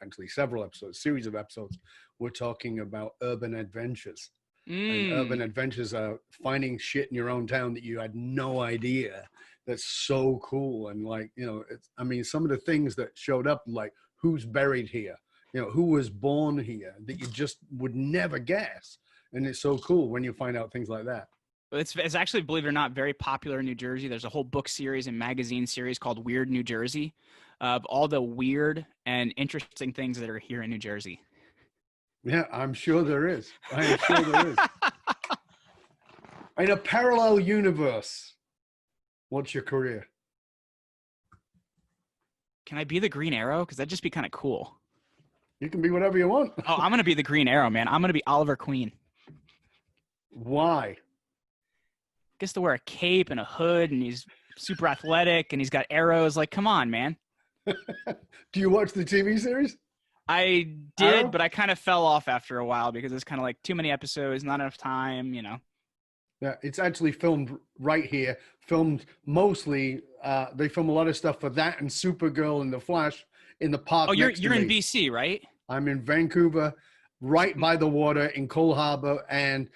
actually several episodes, series of episodes, we're talking about urban adventures. And urban adventures are finding shit in your own town that you had no idea. That's so cool. And like, some of the things that showed up, like who's buried here, who was born here, that you just would never guess. And it's so cool when you find out things like that. It's actually, believe it or not, very popular in New Jersey. There's a whole book series and magazine series called Weird New Jersey of all the weird and interesting things that are here in New Jersey. Yeah, I'm sure there is. I am sure there is. In a parallel universe, what's your career? Can I be the Green Arrow? Because that'd just be kind of cool. You can be whatever you want. Oh, I'm going to be the Green Arrow, man. I'm going to be Oliver Queen. Why? Gets to wear a cape and a hood, and he's super athletic, and he's got arrows. Like, come on, man. Do you watch the TV series? I did, Arrow? But I kind of fell off after a while because it's kind of like too many episodes, not enough time, Yeah, it's actually filmed right here. Filmed mostly, they film a lot of stuff for that and Supergirl and The Flash in the park. Oh, you're in BC, right? I'm in Vancouver, right by the water in Cole Harbor, and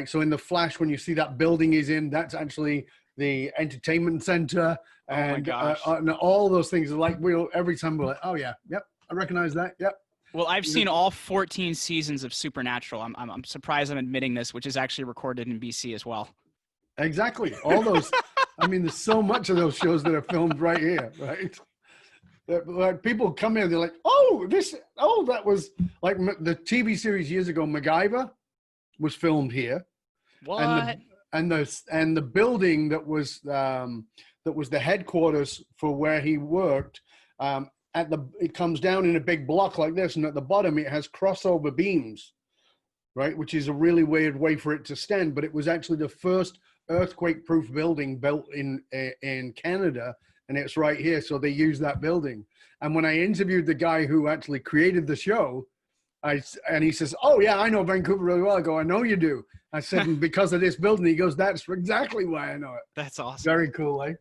so in The Flash, when you see that building is in, that's actually the entertainment center, and, and all those things. Like every time we're like, oh yeah, yep, I recognize that, yep. Well, I've seen all 14 seasons of Supernatural. I'm surprised I'm admitting this, which is actually recorded in BC as well. Exactly, all those. I mean, there's so much of those shows that are filmed right here, right? Like people come in, they're like, that was like the TV series years ago, MacGyver. Was filmed here. What? And the building that was the headquarters for where he worked. It comes down in a big block like this, and at the bottom it has crossover beams, right? Which is a really weird way for it to stand. But it was actually the first earthquake-proof building built in Canada, and it's right here. So they used that building. And when I interviewed the guy who actually created the show, And he says, "Oh yeah, I know Vancouver really well." I go, "I know you do." I said, "Because of this building." He goes, "That's exactly why I know it." That's awesome. Very cool, eh?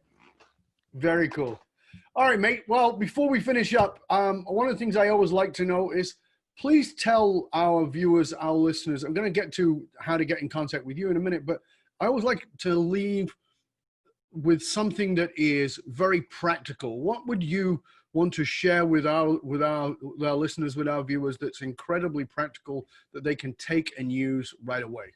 Very cool. All right, mate. Well, before we finish up, one of the things I always like to know is, please tell our viewers, our listeners, I'm going to get to how to get in contact with you in a minute, but I always like to leave with something that is very practical. What would you want to share with our listeners, with our viewers, that's incredibly practical that they can take and use right away?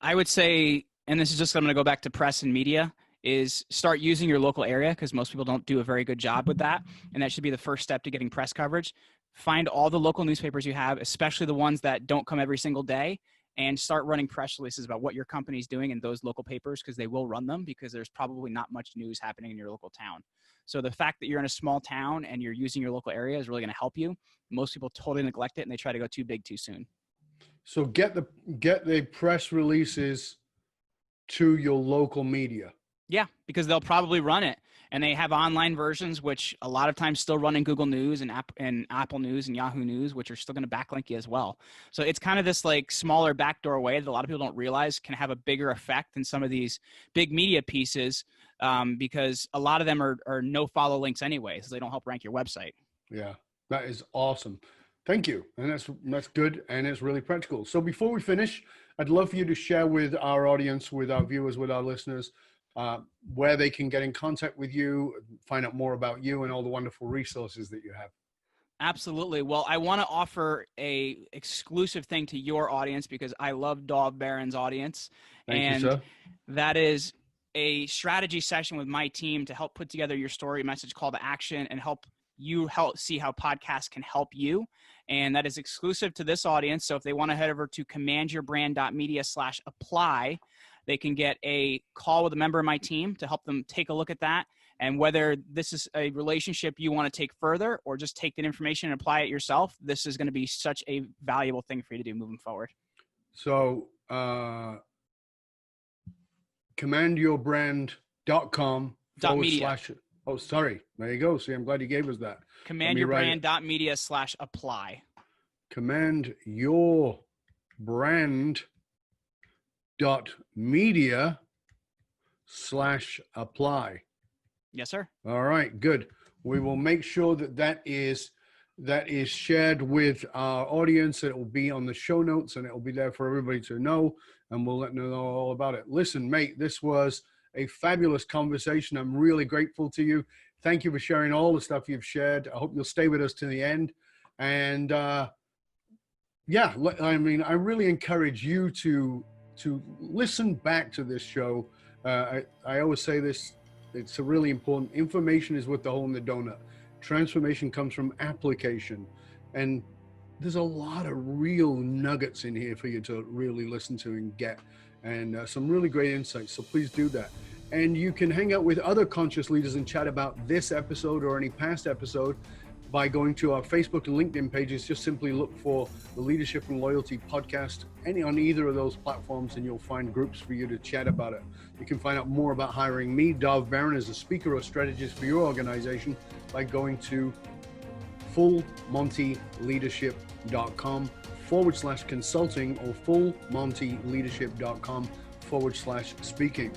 I would say, and this is just, I'm going to go back to press and media, is start using your local area, because most people don't do a very good job with that. And that should be the first step to getting press coverage. Find all the local newspapers you have, especially the ones that don't come every single day, and start running press releases about what your company is doing in those local papers, because they will run them, because there's probably not much news happening in your local town. So the fact that you're in a small town and you're using your local area is really going to help you. Most people totally neglect it, and they try to go too big too soon. So get the press releases to your local media. Yeah, because they'll probably run it. And they have online versions, which a lot of times still run in Google News and Apple News and Yahoo News, which are still going to backlink you as well. So it's kind of this like smaller backdoor way that a lot of people don't realize can have a bigger effect than some of these big media pieces, because a lot of them are no follow links anyway, so they don't help rank your website. Yeah, that is awesome. Thank you. And that's good. And it's really practical. So before we finish, I'd love for you to share with our audience, with our viewers, with our listeners, where they can get in contact with you, find out more about you and all the wonderful resources that you have. Absolutely. Well, I want to offer a exclusive thing to your audience, because I love Dov Barron's audience. Thank you, sir. That is a strategy session with my team to help put together your story, message, call to action, and help see how podcasts can help you. And that is exclusive to this audience. So if they want to head over to commandyourbrand.media/apply, they can get a call with a member of my team to help them take a look at that. And whether this is a relationship you want to take further or just take that information and apply it yourself, this is going to be such a valuable thing for you to do moving forward. So commandyourbrand.com .media. Oh, sorry. There you go. See, I'm glad you gave us that. Commandyourbrand.media/apply. commandyourbrand.media/apply. Yes, sir. All right, good. We will make sure that is shared with our audience. It will be on the show notes, and it will be there for everybody to know, and we'll let them know all about it. Listen, mate, this was a fabulous conversation. I'm really grateful to you. Thank you for sharing all the stuff you've shared. I hope you'll stay with us to the end. And yeah, I mean, I really encourage you to listen back to this show. I always say this, it's a really important. Information is worth the hole in the donut. Transformation comes from application. And there's a lot of real nuggets in here for you to really listen to and get. And some really great insights. So please do that. And you can hang out with other conscious leaders and chat about this episode or any past episode by going to our Facebook and LinkedIn pages. Just simply look for the Leadership and Loyalty podcast on either of those platforms, and you'll find groups for you to chat about it. You can find out more about hiring me, Dov Barron, as a speaker or strategist for your organization by going to fullmontyleadership.com/consulting or fullmontyleadership.com/speaking.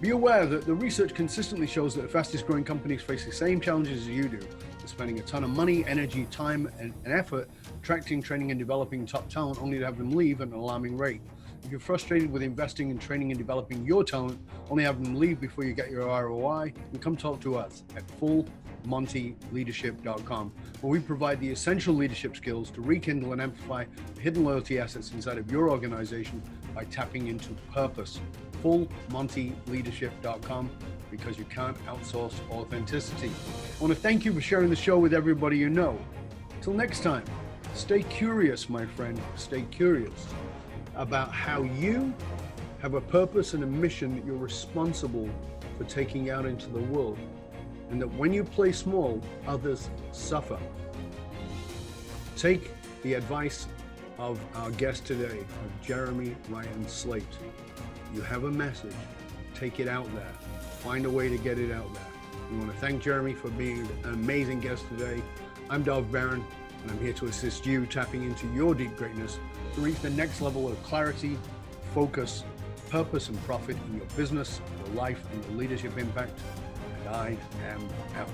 Be aware that the research consistently shows that the fastest growing companies face the same challenges as you do. They're spending a ton of money, energy, time, and effort attracting, training, and developing top talent, only to have them leave at an alarming rate. If you're frustrated with investing in training and developing your talent, only have them leave before you get your ROI, then come talk to us at fullmontyleadership.com, where we provide the essential leadership skills to rekindle and amplify the hidden loyalty assets inside of your organization by tapping into purpose. fullmontyleadership.com, because you can't outsource authenticity. I want to thank you for sharing the show with everybody you know. Till next time, stay curious, my friend. Stay curious about how you have a purpose and a mission that you're responsible for taking out into the world, and that when you play small, others suffer. Take the advice of our guest today, of Jeremy Ryan Slate. You have a message, take it out there. Find a way to get it out there. We want to thank Jeremy for being an amazing guest today. I'm Dov Barron. and I'm here to assist you tapping into your deep greatness to reach the next level of clarity, focus, purpose, and profit in your business, your life, and your leadership impact. And I am out.